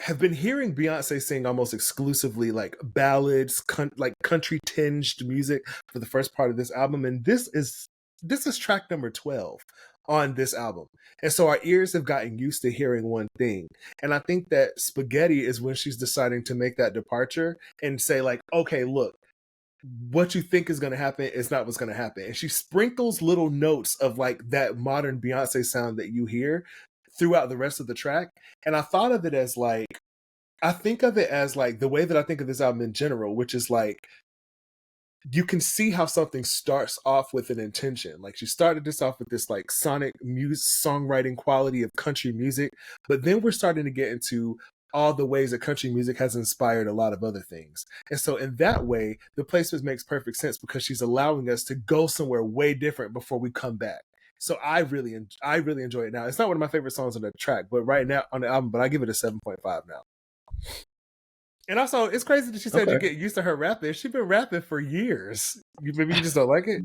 have been hearing Beyonce sing almost exclusively like ballads, like country tinged music for the first part of this album, and this is track number 12 on this album. And so our ears have gotten used to hearing one thing. And I think that Spaghetti is when she's deciding to make that departure and say like, okay, look, what you think is going to happen is not what's going to happen. And she sprinkles little notes of like that modern Beyonce sound that you hear throughout the rest of the track. And I thought of it as like, I think of it as like the way that I think of this album in general, which is like, you can see how something starts off with an intention. Like she started this off with this like sonic music, songwriting quality of country music, but then we're starting to get into all the ways that country music has inspired a lot of other things. And so in that way, the placement makes perfect sense because she's allowing us to go somewhere way different before we come back. So I really enjoy it now. It's not one of my favorite songs on the track, but right now on the album, but I give it a 7.5 now. And also, it's crazy that she said you get used to her rapping. She's been rapping for years. Maybe you just don't like it?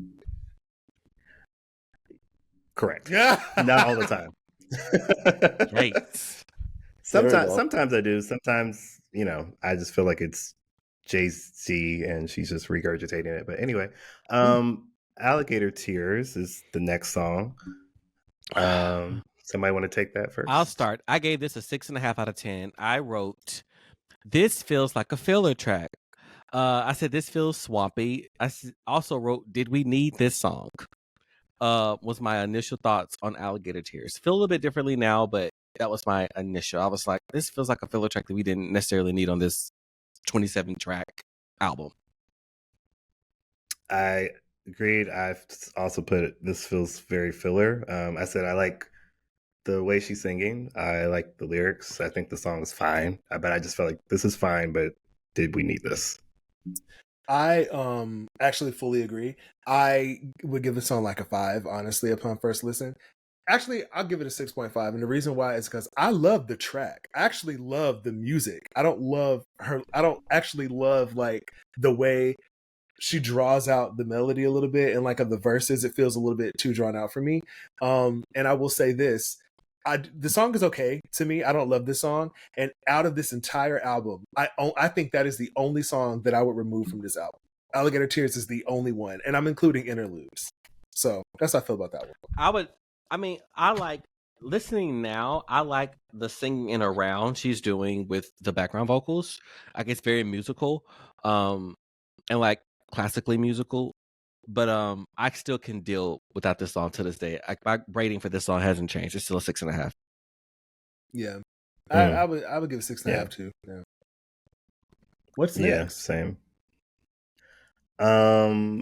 Correct. Yeah. Not all the time. Right. Sometimes I do. Sometimes, I just feel like it's Jay-Z and she's just regurgitating it. But anyway, Alligator Tears is the next song. Somebody want to take that first? I'll start. I gave this a 6.5 out of 10. I wrote, this feels like a filler track. I said, this feels swampy. I also wrote, did we need this song? Was my initial thoughts on Alligator Tears. Feel a little bit differently now, but that was my initial. I was like, this feels like a filler track that we didn't necessarily need on this 27 track album. I agreed. I've also put this feels very filler. I said I like the way she's singing. I like the lyrics. I think the song is fine, but I just felt like this is fine, but did we need this? I actually fully agree. I would give the song like a 5, honestly, upon first listen. Actually, I'll give it a 6.5. And the reason why is because I love the track. I actually love the music. I don't love her. I don't actually love like the way she draws out the melody a little bit, and like of the verses, it feels a little bit too drawn out for me. And I will say this. The song is okay to me. I don't love this song, and out of this entire album, I think that is the only song that I would remove from this album. Alligator Tears is the only one, and I'm including interludes. So that's how I feel about that one. I like listening now. I like the singing in around she's doing with the background vocals. Like it's very musical, and like classically musical. But I still can deal without this song to this day. My rating for this song hasn't changed. It's still a 6.5. Yeah, Mm. I would give it 6.5 too. Yeah. What's Yeah, next? same.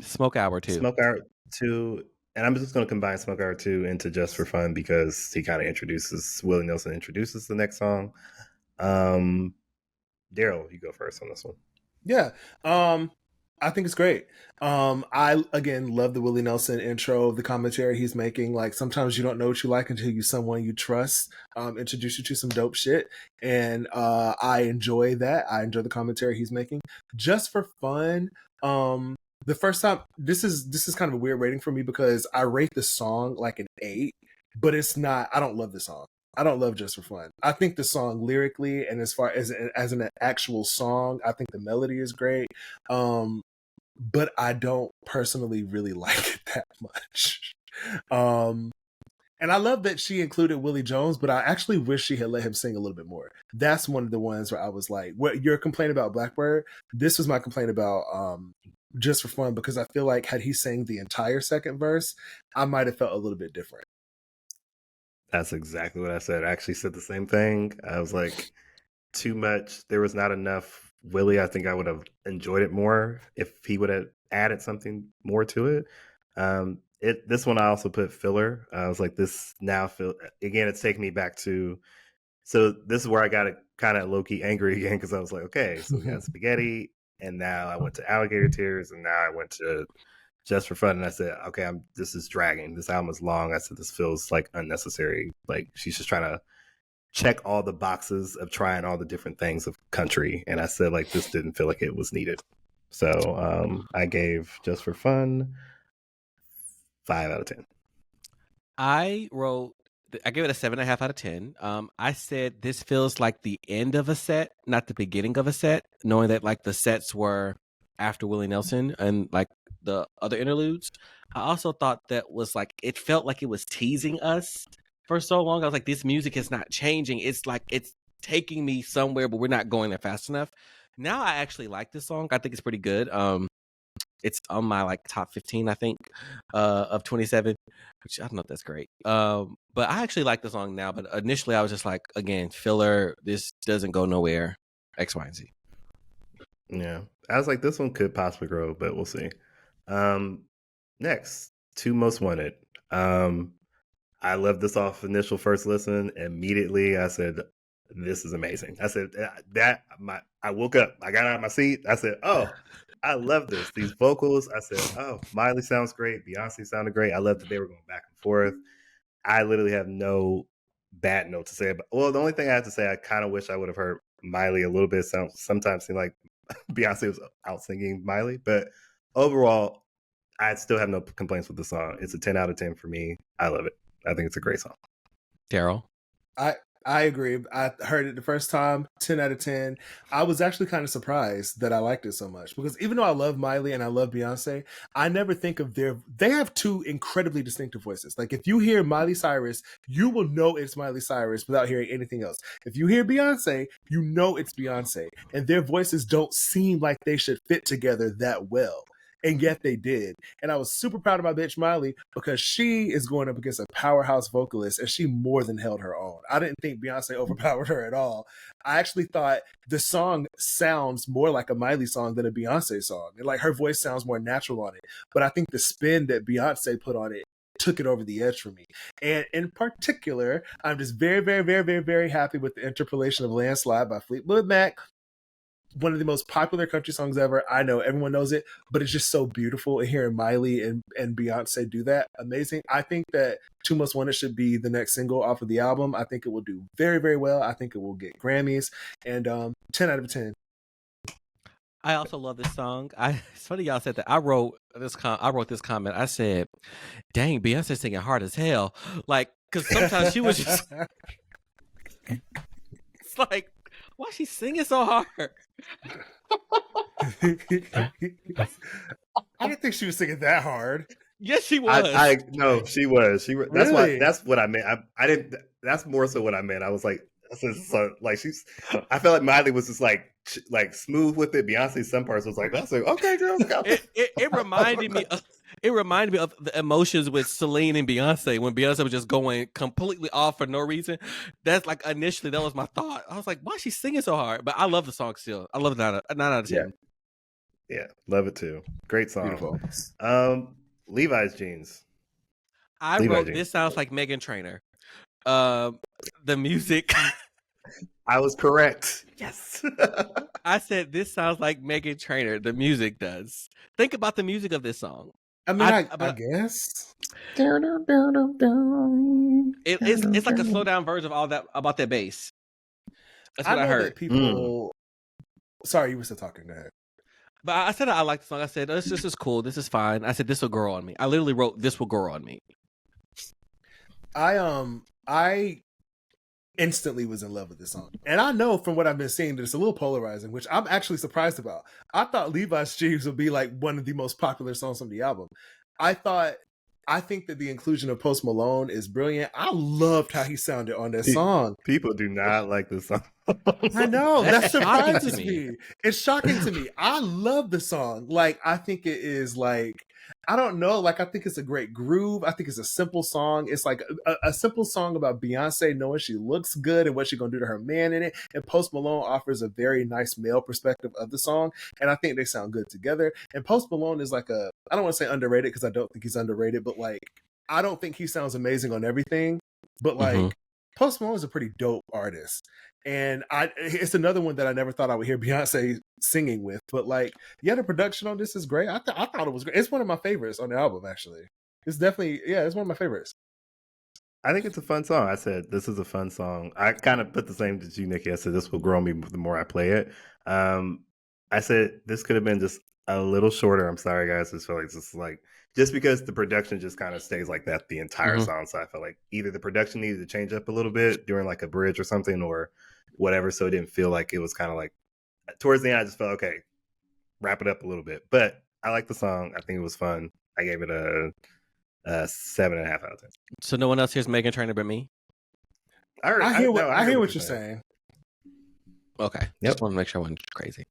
Smoke Hour 2. Smoke Hour 2, and I'm just going to combine Smoke Hour 2 into Just for Fun because he kind of Willie Nelson introduces the next song. Darrell, you go first on this one. Yeah. I think it's great. I again love the Willie Nelson intro, the commentary he's making. Like sometimes you don't know what you like until someone you trust introduce you to some dope shit, and I enjoy that. I enjoy the commentary he's making. Just for fun, the first time this is kind of a weird rating for me because I rate the song like an 8, but it's not. I don't love the song. I don't love Just for Fun. I think the song lyrically and as far as an actual song, I think the melody is great. But I don't personally really like it that much. And I love that she included Willie Jones, but I actually wish she had let him sing a little bit more. That's one of the ones where I was like, what your complaint about Blackbird? This was my complaint about Just for Fun, because I feel like had he sang the entire second verse, I might have felt a little bit different. That's exactly what I said. I actually said the same thing. I was like, too much. There was not enough Willie. I think I would have enjoyed it more if he would have added something more to it. This one I also put filler. I was like, this now feel again. It's taking me back to. So this is where I got it kind of low key angry again because I was like, okay, so we got spaghetti, and now I went to Alligator Tears, and now I went to Just for Fun, and I said, okay, this is dragging. This album is long. I said this feels like unnecessary. Like she's just trying to check all the boxes of trying all the different things of country, and I said like this didn't feel like it was needed. So I gave Just for Fun 5 out of 10. I gave it a 7.5 out of 10. I said this feels like the end of a set, not the beginning of a set, knowing that like the sets were after Willie Nelson and like the other interludes. I also thought that was like it felt like it was teasing us for so long. I was like, this music is not changing. It's like it's taking me somewhere, but we're not going there fast enough. Now I actually like this song. I think it's pretty good. It's on my like top 15, I think, of 27, which I don't know if that's great. But I actually like the song now. But initially, I was just like, again, filler. This doesn't go nowhere. X, Y, and Z. Yeah, I was like, this one could possibly grow, but we'll see. Next, Two Most Wanted. I loved this off initial first listen. Immediately, I said, "This is amazing." I said I woke up. I got out of my seat. I said, "Oh, I love this. These vocals." I said, "Oh, Miley sounds great. Beyonce sounded great. I love that they were going back and forth." I literally have no bad note to say about. Well, the only thing I have to say, I kind of wish I would have heard Miley a little bit. Sometimes seemed like Beyonce was out singing Miley, but overall, I still have no complaints with the song. It's a 10 out of 10 for me. I love it. I think it's a great song. Darrell? I agree. I heard it the first time, 10 out of 10. I was actually kind of surprised that I liked it so much because even though I love Miley and I love Beyonce, I never think of they have two incredibly distinctive voices. Like if you hear Miley Cyrus, you will know it's Miley Cyrus without hearing anything else. If you hear Beyonce, you know it's Beyonce. And their voices don't seem like they should fit together that well. And yet they did. And I was super proud of my bitch Miley because she is going up against a powerhouse vocalist and she more than held her own. I didn't think Beyonce overpowered her at all. I actually thought the song sounds more like a Miley song than a Beyonce song. And like her voice sounds more natural on it. But I think the spin that Beyonce put on it took it over the edge for me. And in particular, I'm just very, very, very, very, very happy with the interpolation of Landslide by Fleetwood Mac. one of the most popular country songs ever. I know everyone knows it, but it's just so beautiful. And hearing Miley and Beyonce do that, amazing. I think that Two Most Wanted should be the next single off of the album. I think it will do very, very well. I think it will get Grammys, and 10 out of 10. I also love this song. It's funny y'all said that. I wrote this comment. I said, "Dang, Beyonce singing hard as hell." Like, because sometimes she was just. It's like, why is she singing so hard? I didn't think she was singing that hard. Yes, she was. No, she was. Really? That's what I meant. I didn't. That's more so what I meant. I was like, so like she's. I felt like Miley was just like smooth with it. Beyonce, some parts was like, that's like, okay, girl. It reminded me. It reminded me of the emotions with Celine and Beyonce when Beyonce was just going completely off for no reason. That's like initially that was my thought. I was like, why is she singing so hard? But I love the song still. I love it 9 out of 10. Yeah, love it too. Great song. Beautiful. Levi's jeans. I wrote this sounds like Meghan Trainor. The music. I was correct. Yes. I said this sounds like Meghan Trainor. The music does. Think about the music of this song. I mean, I guess it's like a slow down version of all that about that bass. That's what I heard. That people. Sorry, you were still talking. Go ahead. But I said I like the song. I said this is cool. This is fine. I said this will grow on me. I literally wrote this will grow on me. I instantly was in love with this song, and I know from what I've been seeing that it's a little polarizing, which I'm actually surprised about. I thought Levi's Jeans would be like one of the most popular songs on the album. I think that the inclusion of Post Malone is brilliant. I loved how he sounded on that song. People do not like this song. I know. That surprises me. It's shocking to me. I love the song. Like, I think it is like, I don't know. Like, I think it's a great groove. I think it's a simple song. It's like a simple song about Beyonce knowing she looks good and what she's going to do to her man in it. And Post Malone offers a very nice male perspective of the song. And I think they sound good together. And Post Malone is like I don't want to say underrated because I don't think he's underrated, but like, I don't think he sounds amazing on everything. But like, Post Malone is a pretty dope artist. And it's another one that I never thought I would hear Beyonce singing with. But like, yeah, the production on this is great. I thought it was great. It's one of my favorites on the album, actually. It's definitely, it's one of my favorites. I think it's a fun song. I said, this is a fun song. I kind of put the same to you, Nickie. I said, this will grow on me the more I play it. I said, this could have been just a little shorter. I'm sorry, guys. I feel like it's just because the production just kind of stays like that the entire song. So I felt like either the production needed to change up a little bit during like a bridge or something or whatever. So it didn't feel like it was kind of like towards the end, I just felt, okay, wrap it up a little bit. But I like the song. I think it was fun. I gave it a 7.5 out of 10. So no one else hears Meghan Trainor but me? I hear what you're saying. Okay. Just want to make sure I wasn't crazy.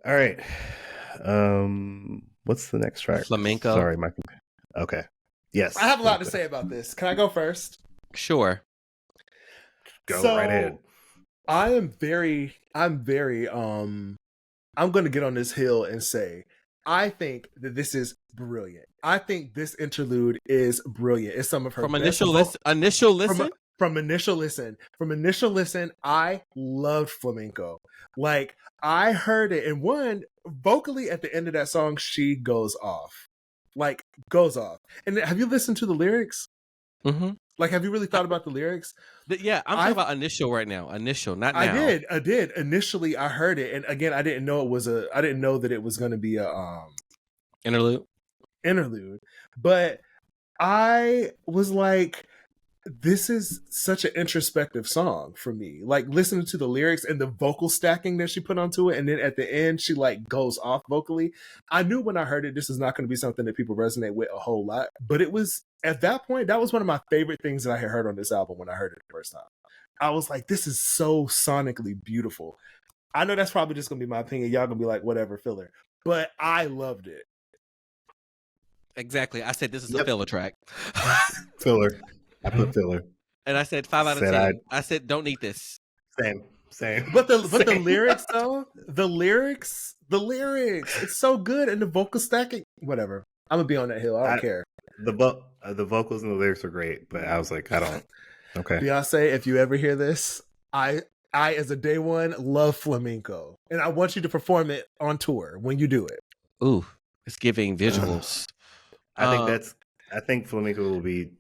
All right. What's the next track? Flamenco. Sorry, Mike. Okay. Yes. I have a lot to say about this. Can I go first? Sure. Go right ahead. I'm going to get on this hill and say, I think that this is brilliant. I think this interlude is brilliant. It's some of her From initial listen? From initial listen, I loved flamenco. Like, I heard it, and one, vocally at the end of that song, she goes off. Like, goes off. And have you listened to the lyrics? Mm-hmm. Like, have you really thought about the lyrics? Yeah, I'm talking about initial right now. Initial, not now. I did. Initially, I heard it, and again, I didn't know that it was going to be a interlude. But I was like, this is such an introspective song for me. Like, listening to the lyrics and the vocal stacking that she put onto it, and then at the end she like goes off vocally. I knew when I heard it, this is not going to be something that people resonate with a whole lot. But it was, at that point, that was one of my favorite things that I had heard on this album when I heard it the first time. I was like, this is so sonically beautiful. I know that's probably just going to be my opinion. Y'all going to be like, whatever, filler. But I loved it. Exactly. I said this is a filler track. Filler. I put filler. And I said 5 out of 10. I said don't need this. Same. But the lyrics though, the lyrics, it's so good, and the vocal stacking, whatever. I'm gonna be on that hill. I don't care. The vocals and the lyrics are great, but I was like, I don't. Okay. Beyonce, if you ever hear this, I I, as a day one, love flamenco, and I want you to perform it on tour when you do it. Ooh, it's giving visuals. I think flamenco will be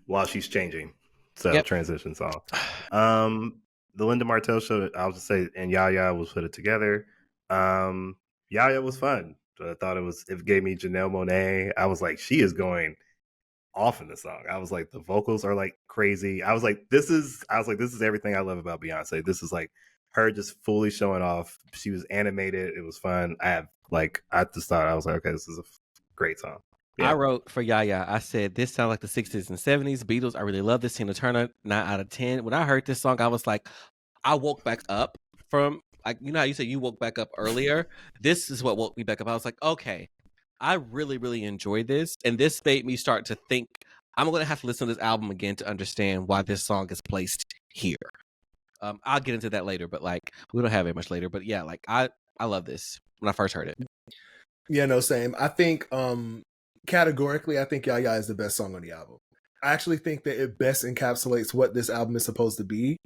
while she's changing. So Yep. transition song. The Linda Martell show, I'll just say, and Yaya was put it together. Yaya was fun. I thought it gave me Janelle Monáe. I was like, she is going off in the song. I was like, the vocals are like crazy. I was like, this is everything I love about Beyonce. This is like her just fully showing off. She was animated. It was fun. I just thought, I was like, okay, this is a great song. Yeah. I wrote for Yaya. I said, this sounds like the 60s and 70s. Beatles. I really love this. Tina Turner, 9 out of 10. When I heard this song, I was like, I woke back up from, like, you know how you said you woke back up earlier? This is what woke me back up. I was like, okay, I really, really enjoyed this. And this made me start to think, I'm going to have to listen to this album again to understand why this song is placed here. I'll get into that later, but like, we don't have it much later. But yeah, like, I love this when I first heard it. Yeah, no, same. I think, categorically, I think Yaya is the best song on the album. I actually think that it best encapsulates what this album is supposed to be.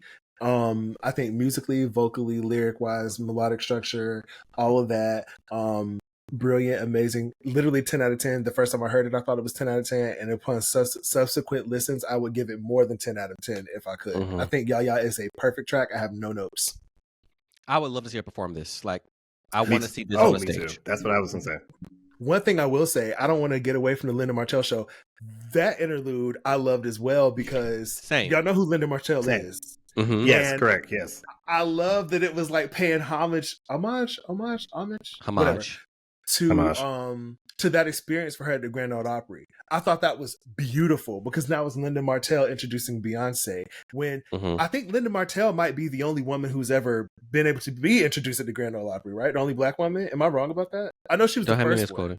I think musically, vocally, lyric wise, melodic structure, all of that, brilliant, amazing, literally 10 out of 10. The first time I heard it, I thought it was 10 out of 10, and upon subsequent listens, I would give it more than 10 out of 10 if I could. I think Yaya is a perfect track. I have no notes. I would love to see her perform this. Like, I want to see this on the stage. Too. That's what I was gonna say. One thing I will say, I don't want to get away from the Linda Martell show. That interlude I loved as well because y'all know who Linda Martell is. Mm-hmm. Yes, correct. Yes, I love that it was like paying homage to that experience for her at the Grand Ole Opry. I thought that was beautiful because now it's Linda Martell introducing Beyonce. When I think Linda Martell might be the only woman who's ever been able to be introduced at the Grand Ole Opry, right? The only black woman. Am I wrong about that? I know she was the first one.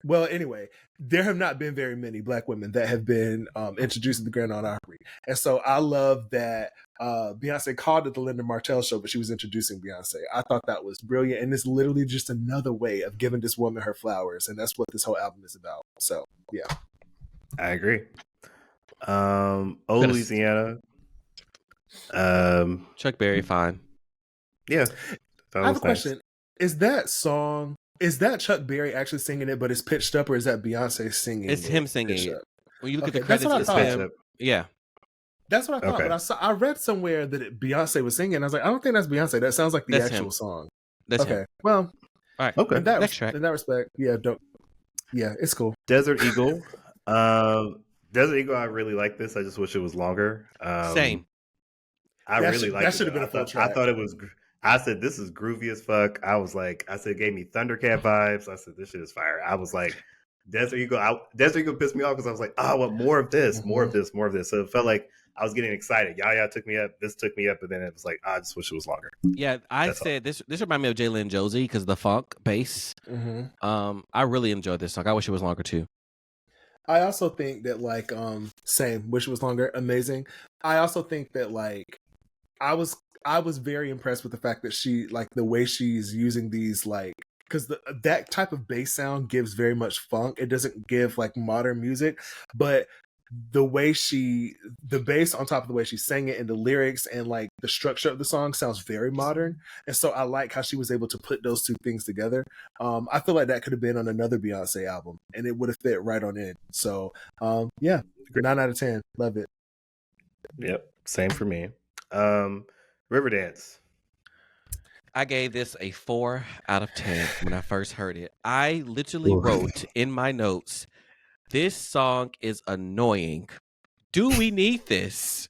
Well, anyway, there have not been very many black women that have been introduced to the Grand Ole Opry. And so I love that Beyonce called it the Linda Martell show, but she was introducing Beyonce. I thought that was brilliant. And it's literally just another way of giving this woman her flowers. And that's what this whole album is about. So, yeah. I agree. Louisiana. Chuck Berry, fine. Yeah. I have a question. Is that Chuck Berry actually singing it, but it's pitched up, or is that Beyonce singing? It's him singing it. When you look at the credits, it's him. Yeah. That's what I thought, but I read somewhere that Beyonce was singing. I was like, I don't think that's Beyonce. That sounds like the actual song. That's okay. Him. Well, all right. Okay. In that respect, yeah, it's cool. Desert Eagle. Desert Eagle, I really like this. I just wish it was longer. Same. I really liked it. That should have been a full track. I thought it was. I said, this is groovy as fuck. It gave me Thundercat vibes. I said, this shit is fire. I was like, Desert Eagle pissed me off because I was like, I want more of this, more of this, more of this. So it felt like I was getting excited. Yaya took me up. This took me up. But then it was like, I just wish it was longer. Yeah, That's said this reminded me of Jalen and Josie because the funk bass. I really enjoyed this song. I wish it was longer too. I also think that same, wish it was longer. Amazing. I also think that I was very impressed with the fact that she, the way she's using these, because that type of bass sound gives very much funk. It doesn't give modern music, but the bass on top of the way she sang it and the lyrics and the structure of the song sounds very modern. And so I like how she was able to put those two things together. I feel like that could have been on another Beyonce album and it would have fit right on in. So yeah, 9 out of 10. Love it. Yep. Same for me. Riverdance. I gave this a 4 out of 10 when I first heard it. I literally wrote in my notes, this song is annoying. Do we need this?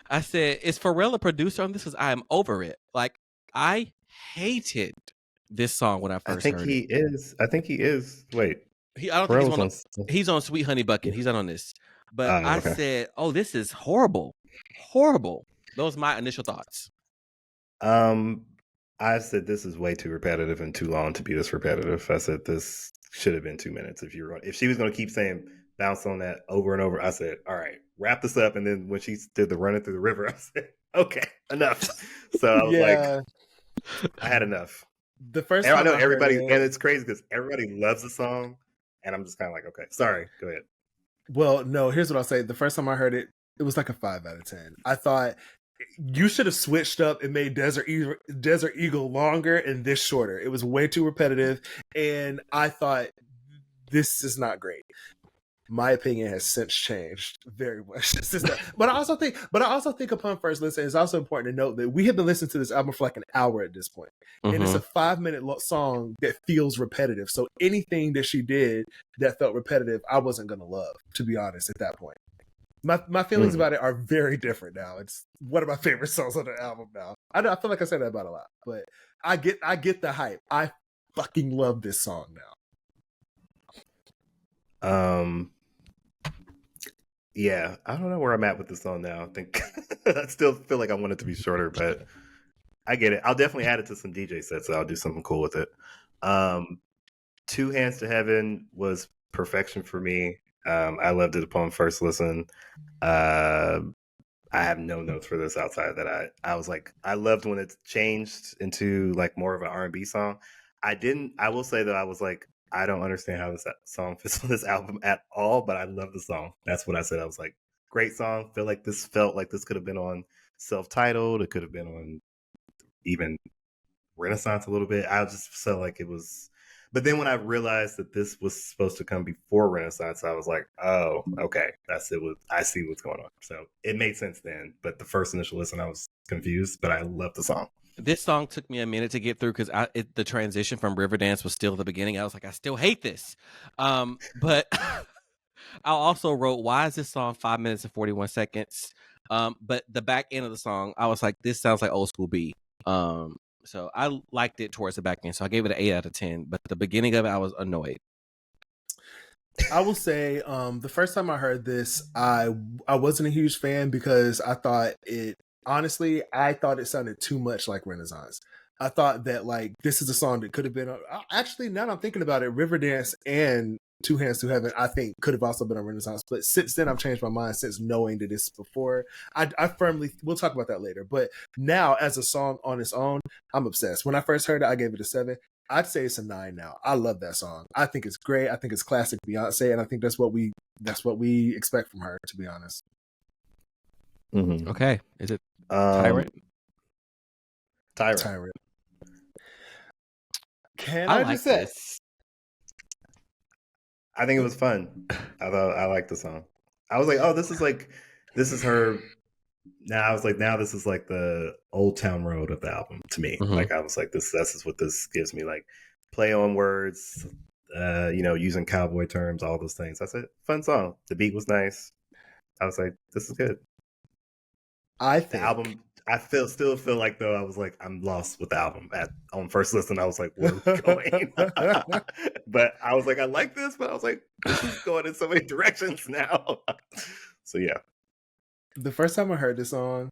I said, is Pharrell a producer on this? Because I am over it. I hated this song when I first heard it. I think he is. Wait. I don't think he's on Sweet Honey Bucket. He's not on this. But I said, oh, this is horrible. Horrible. Those are my initial thoughts. I said this is way too repetitive and too long to be this repetitive. I said this should have been 2 minutes if she was going to keep saying bounce on that over and over. I said, all right, wrap this up. And then when she did the running through the river, I said, okay, enough. So I was like, I had enough. The first time I know everybody, and it's crazy because everybody loves the song, and I'm just kind of like, okay, sorry, go ahead. Well, no, here's what I'll say. The first time I heard it, it was like a 5 out of 10. I thought You should have switched up and made Desert Eagle longer and this shorter. It was way too repetitive, and I thought this is not great. My opinion has since changed very much. But I also think upon first listen, it's also important to note that we have been listening to this album for like an hour at this point. And it's a 5-minute song that feels repetitive. So anything that she did that felt repetitive, I wasn't going to love, to be honest, at that point. My feelings about it are very different now. It's one of my favorite songs on the album now. I feel like I say that about a lot, but I get the hype. I fucking love this song now. Yeah, I don't know where I'm at with this song now. I think I still feel like I want it to be shorter, but I get it. I'll definitely add it to some DJ sets, so I'll do something cool with it. Two Hands to Heaven was perfection for me. I loved it upon first listen. I have no notes for this outside that I was like, I loved when it changed into like more of an R&B song. I will say that I was like, I don't understand how this song fits on this album at all, but I love the song. That's what I said. I was like, great song. Felt like this could have been on self-titled. It could have been on even Renaissance a little bit. I just felt like it was. But then when I realized that this was supposed to come before Renaissance, I was like, oh, okay, that's it. I see what's going on. So it made sense then. But the first initial listen, I was confused, but I love the song. This song took me a minute to get through because the transition from Riverdance was still the beginning. I was like, I still hate this. But I also wrote, why is this song 5 minutes and 41 seconds? But the back end of the song, I was like, this sounds like old school B. So I liked it towards the back end. So I gave it an 8 out of 10. But the beginning of it, I was annoyed. I will say the first time I heard this, I wasn't a huge fan because I thought it sounded too much like Renaissance. I thought that like this is a song that could have been actually, now that I'm thinking about it, Riverdance and Two Hands to Heaven I think could have also been on Renaissance, but since then I've changed my mind since knowing that this before. I firmly, we'll talk about that later, but now as a song on its own, I'm obsessed. When I first heard it, I gave it a 7. I'd say it's a 9 now. I love that song. I think it's great. I think it's classic Beyonce, and I think that's what we expect from her, to be honest. Mm-hmm. Okay, is it Tyrant? Tyrant. Can I just say? I think it was fun. I liked the song. I was like, oh, this is her. Now I was like, now this is like the Old Town Road of the album to me. Mm-hmm. Like I was like, this is what this gives me. Like play on words, using cowboy terms, all those things. I said, fun song. The beat was nice. I was like, this is good. The album, I still feel like though I was like, I'm lost with the album on first listen. I was like, where's it going? But I was like, I like this, but I was like, this is going in so many directions now. So yeah. The first time I heard this song,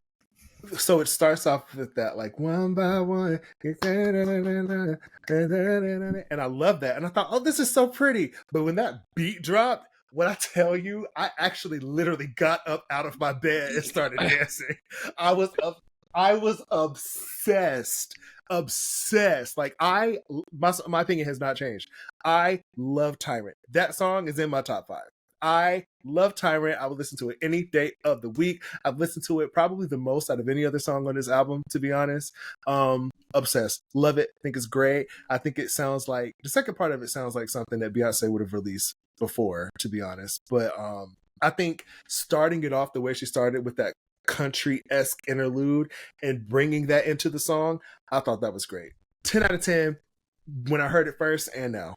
so it starts off with that like one by one, and I love that. And I thought, oh, this is so pretty. But when that beat dropped, when I tell you, I actually literally got up out of my bed and started dancing. I was obsessed. Like my opinion has not changed. I love Tyrant. That song is in my top 5. I love Tyrant. I would listen to it any day of the week. I've listened to it probably the most out of any other song on this album, to be honest. Obsessed. Love it. Think it's great. I think it sounds like, the second part of it sounds like something that Beyonce would have released before, to be honest. But I think starting it off the way she started with that country-esque interlude and bringing that into the song, I thought that was great. 10 out of 10 when I heard it first and now.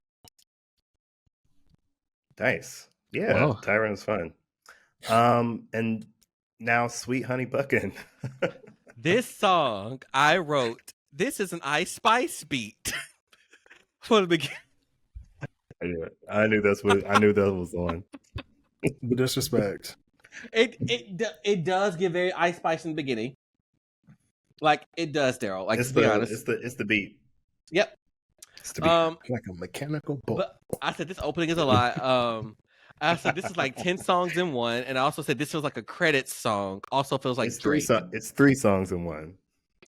Nice. Yeah, whoa. Tyrant was fun. And now Sweet Honey Buckin'. This song I wrote, this is an Ice Spice beat. For the beginning. I knew that was on. The disrespect. It does give very Ice Spice in the beginning. Like it does, Darrell. Like to be honest. It's the beat. Yep. It's the beat. Like a mechanical bolt. But I said this opening is a lot. I said this is like 10 songs in one, and I also said this feels like a credits song. Also feels like it's 3 songs in one.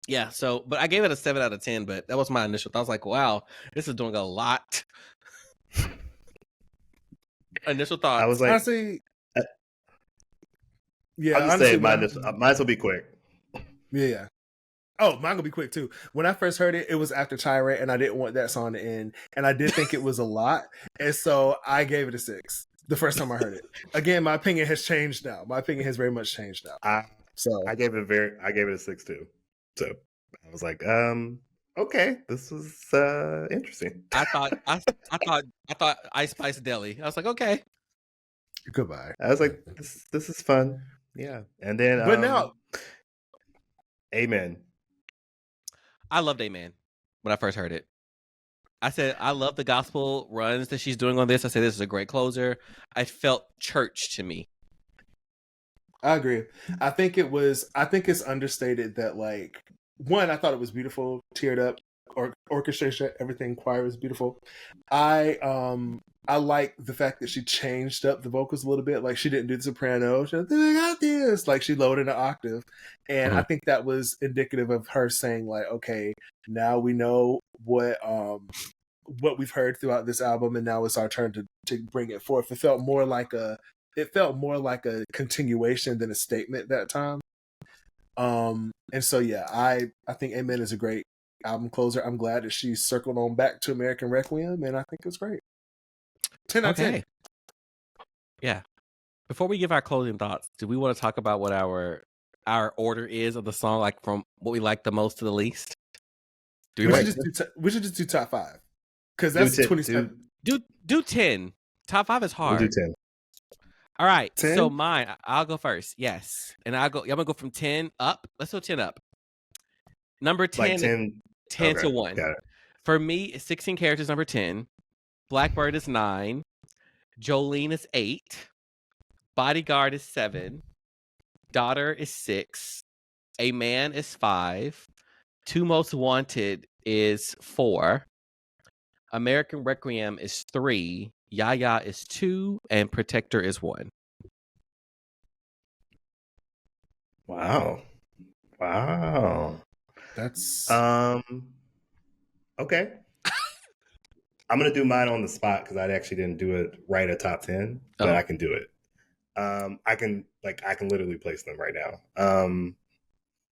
Yeah. So, but I gave it a 7 out of 10. But that was my initial thought. I was like, wow, this is doing a lot. Initial thought. I was like, honestly, yeah. I'll just say mine will be quick. Yeah. Oh, mine gonna be quick too. When I first heard it, it was after Tyrant, and I didn't want that song to end, and I did think it was a lot, and so I gave it a 6 the first time I heard it. Again, my opinion has changed now. My opinion has very much changed now. I gave it a 6 too. So I was like, okay, this was interesting. I thought Ice Spice Deli. I was like, okay. Goodbye. I was like, this is fun. Yeah. And then But now, Amen. I loved Amen when I first heard it. I said, I love the gospel runs that she's doing on this. I said, this is a great closer. I felt church to me. I agree. I think it's understated that, like, one, I thought it was beautiful, teared up, orchestration, everything, choir was beautiful. I like the fact that she changed up the vocals a little bit. Like, she didn't do the soprano. She was, I got this. Like, she lowered an octave. And I think that was indicative of her saying, like, okay, now we know what we've heard throughout this album, and now it's our turn to bring it forth. It felt more like a continuation than a statement that time. And so yeah, I think Amen is a great album closer. I'm glad that she circled on back to American Requiem, and I think it's great. 10 out of 10. Yeah. Before we give our closing thoughts, do we want to talk about what our order is of the song, like from what we like the most to the least? We should just do top 5 because that's 27. Do 10. Top 5 is hard. We'll do 10. All right. 10? So mine, I'll go first. Yes, and I'm gonna go from 10 up. Let's go 10 up. Number 10, like 10 okay, to 1. Got it. For me, it's 16 characters. Number 10. Blackbird is 9. Jolene is 8. Bodyguard is 7. Daughter is 6. A Man is 5. Two Most Wanted is 4. American Requiem is 3. Yaya is 2. And Protector is 1. Wow. That's okay. I'm gonna do mine on the spot because I actually didn't do it right at top 10, but I can do it. I can literally place them right now.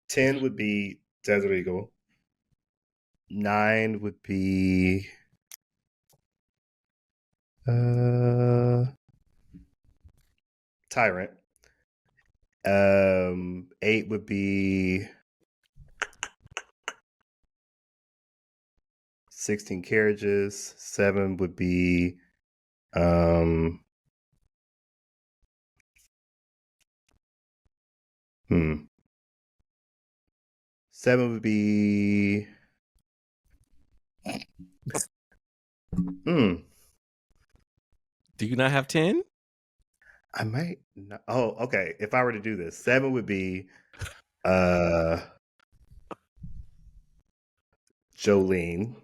10 would be Desert Eagle. 9 would be Tyrant. 8 would be 16 Carriages. 7 would be 7 would be Do you not have 10? I might not. Oh, okay. If I were to do this, 7 would be Jolene.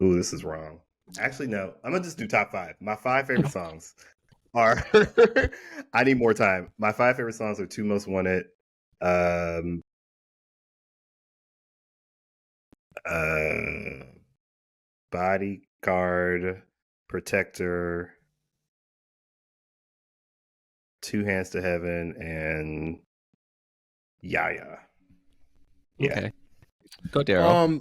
Ooh, this is wrong. Actually, no. I'm gonna just do top 5. My 5 favorite songs are I Need More Time. My 5 favorite songs are Two Most Wanted, Bodyguard, Protector, Two Hands to Heaven, and Yaya. Yeah. Okay. Go, Darrell.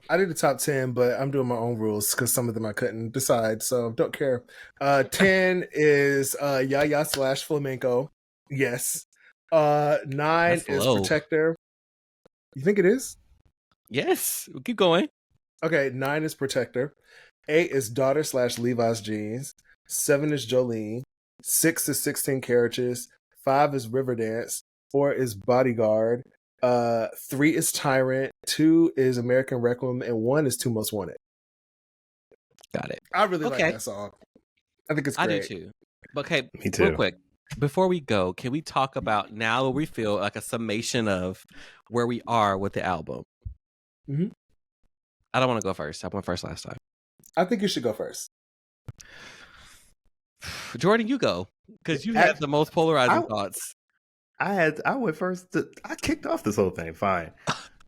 I did the top 10, but I'm doing my own rules because some of them I couldn't decide, so don't care. 10 is Yaya / Flamenco. Yes. 9 That's is low. Protector. You think it is? Yes. We'll keep going. Okay, 9 is Protector. 8 is Daughter / Levi's Jeans. 7 is Jolene. 6 is 16 Carriages. 5 is Riverdance. 4 is Bodyguard. 3 is Tyrant. 2 is American Requiem, and 1 is Two Most Wanted. Got it. I really like that song. I think it's great. I do too. Okay, me too. Real quick, before we go, can we talk about now what we feel like a summation of where we are with the album? Mm-hmm. I don't want to go first. I went first last time. I think you should go first. Jordan, you go because you have the most polarizing thoughts. I went first. I kicked off this whole thing. Fine.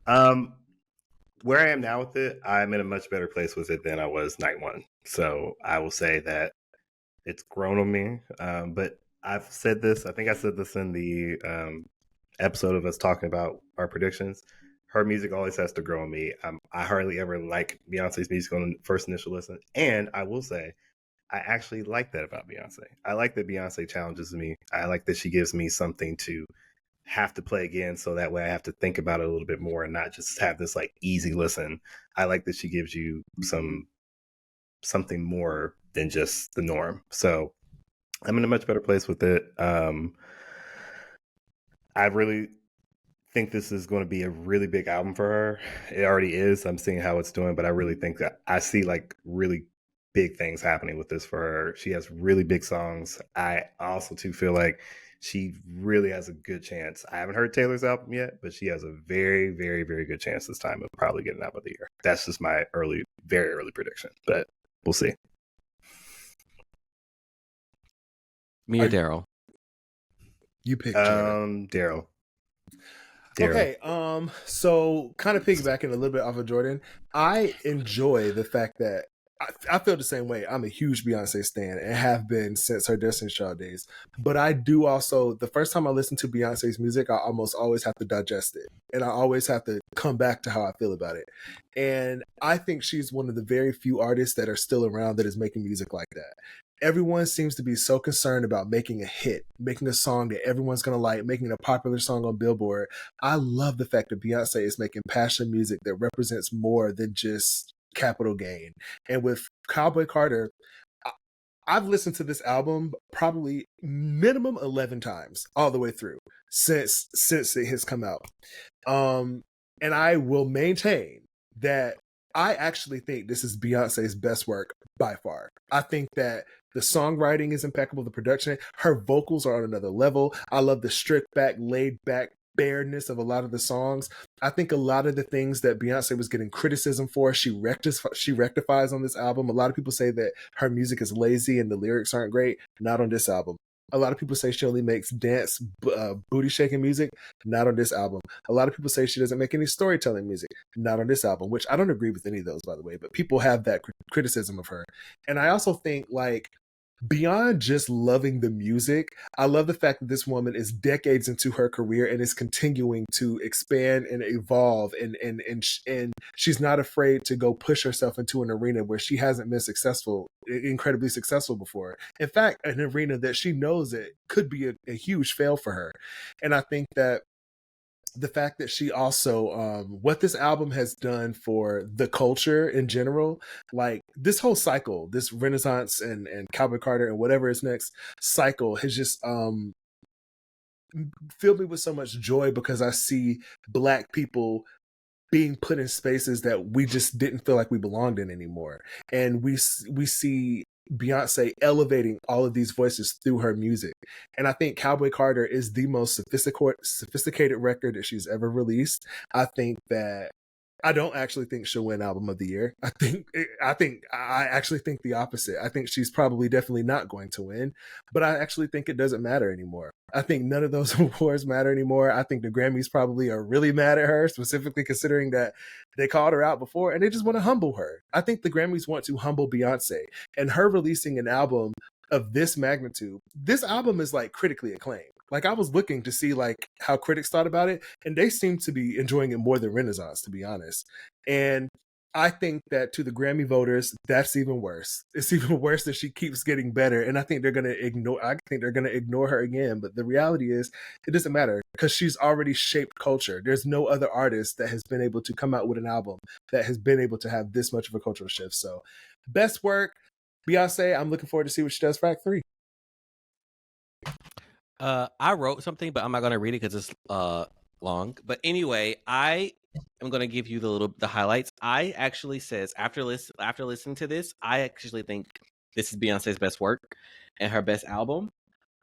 Where I am now with it, I'm in a much better place with it than I was night 1. So I will say that it's grown on me. But I've said this. I think I said this in the episode of us talking about our predictions, her music always has to grow on me. I hardly ever like Beyonce's music on the first initial listen, and I will say I actually like that about Beyonce. I like that Beyonce challenges me. I like that she gives me something to have to play again, so that way I have to think about it a little bit more and not just have this like easy listen. I like that she gives you something more than just the norm. So I'm in a much better place with it. I really think this is going to be a really big album for her. It already is. I'm seeing how it's doing, but I really think that I see like really big things happening with this for her. She has really big songs. I also too feel like she really has a good chance. I haven't heard Taylor's album yet, but she has a very, very, very good chance this time of probably getting album of the year. That's just my very early prediction, but we'll see. Me or Darrell? You pick Jordan. Darrell. Okay, so kind of piggybacking a little bit off of Jordan, I enjoy the fact that I feel the same way. I'm a huge Beyonce stan and have been since her Destiny's Child days. But I do also, the first time I listen to Beyonce's music, I almost always have to digest it. And I always have to come back to how I feel about it. And I think she's one of the very few artists that are still around that is making music like that. Everyone seems to be so concerned about making a hit, making a song that everyone's going to like, making a popular song on Billboard. I love the fact that Beyonce is making passion music that represents more than just capital gain. And with Cowboy Carter, I've listened to this album probably minimum 11 times all the way through since it has come out. And I will maintain that I actually think this is Beyonce's best work by far. I think that the songwriting is impeccable, the production, her vocals are on another level. I love the stripped back, laid back bareness of a lot of the songs. I think a lot of the things that Beyonce was getting criticism for, she rectifies on this album. A lot of people say that her music is lazy and the lyrics aren't great. Not on this album. A lot of people say she only makes dance, booty shaking music. Not on this album. A lot of people say she doesn't make any storytelling music. Not on this album, which I don't agree with any of those, by the way, but people have that criticism of her. And I also think, like, beyond just loving the music, I love the fact that this woman is decades into her career and is continuing to expand and evolve, and she's not afraid to go push herself into an arena where she hasn't been incredibly successful before. In fact, an arena that she knows it could be a huge fail for her. And I think that the fact that she also what this album has done for the culture in general, like this whole cycle, this Renaissance and Cowboy Carter and whatever is next cycle, has just filled me with so much joy, because I see Black people being put in spaces that we just didn't feel like we belonged in anymore. And we see Beyonce elevating all of these voices through her music. And I think Cowboy Carter is the most sophisticated record that she's ever released. I don't actually think she'll win Album of the Year. I actually think the opposite. I think she's probably definitely not going to win, but I actually think it doesn't matter anymore. I think none of those awards matter anymore. I think the Grammys probably are really mad at her, specifically considering that they called her out before and they just want to humble her. I think the Grammys want to humble Beyonce, and her releasing an album of this magnitude. This album is like critically acclaimed. Like, I was looking to see like how critics thought about it, and they seem to be enjoying it more than Renaissance, to be honest. And I think that to the Grammy voters, that's even worse. It's even worse that she keeps getting better, and I think they're gonna ignore her again. But the reality is, it doesn't matter, because she's already shaped culture. There's no other artist that has been able to come out with an album that has been able to have this much of a cultural shift. So, best work, Beyonce. I'm looking forward to see what she does for Act 3. I wrote something, but I'm not gonna read it because it's long. But anyway, I am gonna give you the highlights. I actually says after listening to this, I actually think this is Beyonce's best work and her best album.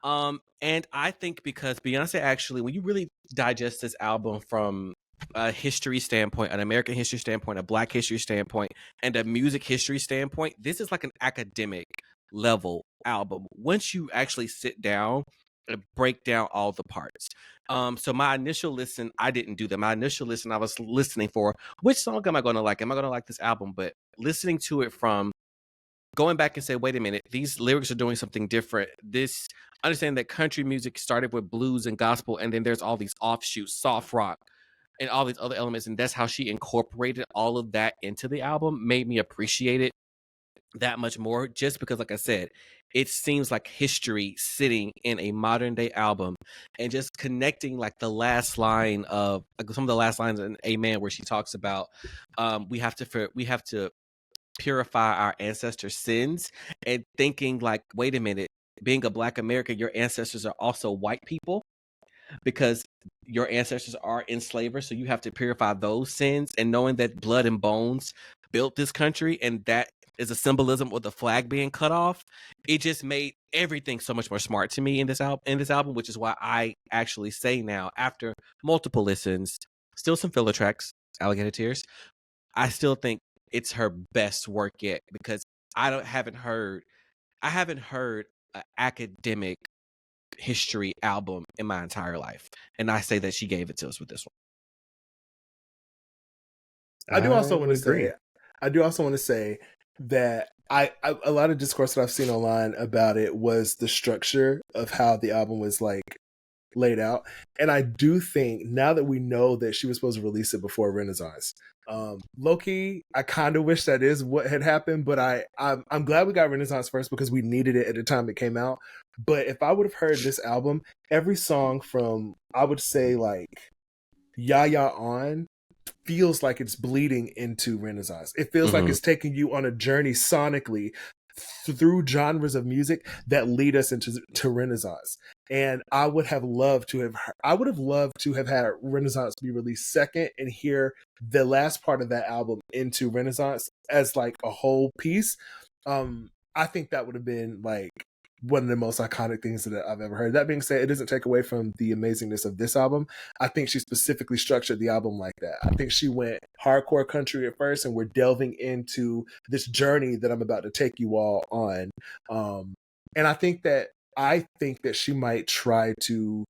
And I think because Beyonce actually, when you really digest this album from a history standpoint, an American history standpoint, a Black history standpoint, and a music history standpoint, this is like an academic level album. Once you actually sit down and break down all the parts. So my initial listen, I didn't do that. My initial listen, I was listening for which song am I going to like? Am I going to like this album? But listening to it from going back and say, wait a minute, these lyrics are doing something different. This understanding that country music started with blues and gospel, and then there's all these offshoots, soft rock, and all these other elements, and that's how she incorporated all of that into the album, made me appreciate it that much more, just because, like I said, it seems like history sitting in a modern day album, and just connecting like the last line of like some of the last lines in Amen, where she talks about we have to purify our ancestors' sins, and thinking like, wait a minute, being a Black American, your ancestors are also white people, because your ancestors are enslavers, so you have to purify those sins, and knowing that blood and bones built this country, and that is a symbolism with the flag being cut off. It just made everything so much more smart to me in this album, which is why I actually say now, after multiple listens, still some filler tracks, Alligator Tears, I still think it's her best work yet, because haven't heard an academic history album in my entire life, and I say that she gave it to us with this one. I do also want to agree. say that I a lot of discourse that I've seen online about it was the structure of how the album was like laid out, and I do think now that we know that she was supposed to release it before Renaissance, low-key, I kind of wish that is what had happened, but I'm glad we got Renaissance first, because we needed it at the time it came out. But if I would have heard this album, every song from, I would say, like Ya Ya on, feels like it's bleeding into Renaissance. It feels like it's taking you on a journey sonically through genres of music that lead us into Renaissance. And I would have loved to have had Renaissance be released second, and hear the last part of that album into Renaissance as like a whole piece. I think that would have been like one of the most iconic things that I've ever heard. That being said, it doesn't take away from the amazingness of this album. I think she specifically structured the album like that. I think she went hardcore country at first, and we're delving into this journey that I'm about to take you all on. And I think that she might try to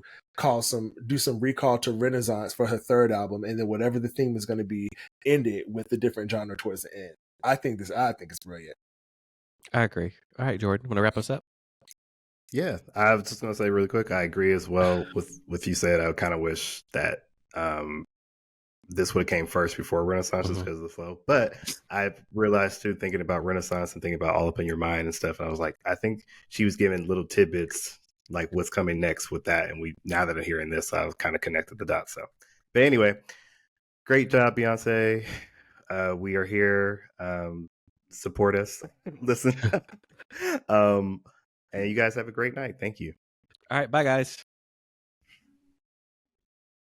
do some recall to Renaissance for her third album, and then whatever the theme is going to be, end it with a different genre towards the end. I think it's brilliant. I agree. All right, Jordan, want to wrap us up? Yeah, I was just gonna say really quick, I agree as well with you said. I kind of wish that this would have came first before Renaissance, just because of the flow. But I realized too, thinking about Renaissance and thinking about All Up in Your Mind and stuff, and I was like, I think she was giving little tidbits like what's coming next with that. And now that I'm hearing this, I was kind of connected the dots. So, but anyway, great job, Beyonce. We are here. Support us, listen. And you guys have a great night. Thank you. All right, bye guys.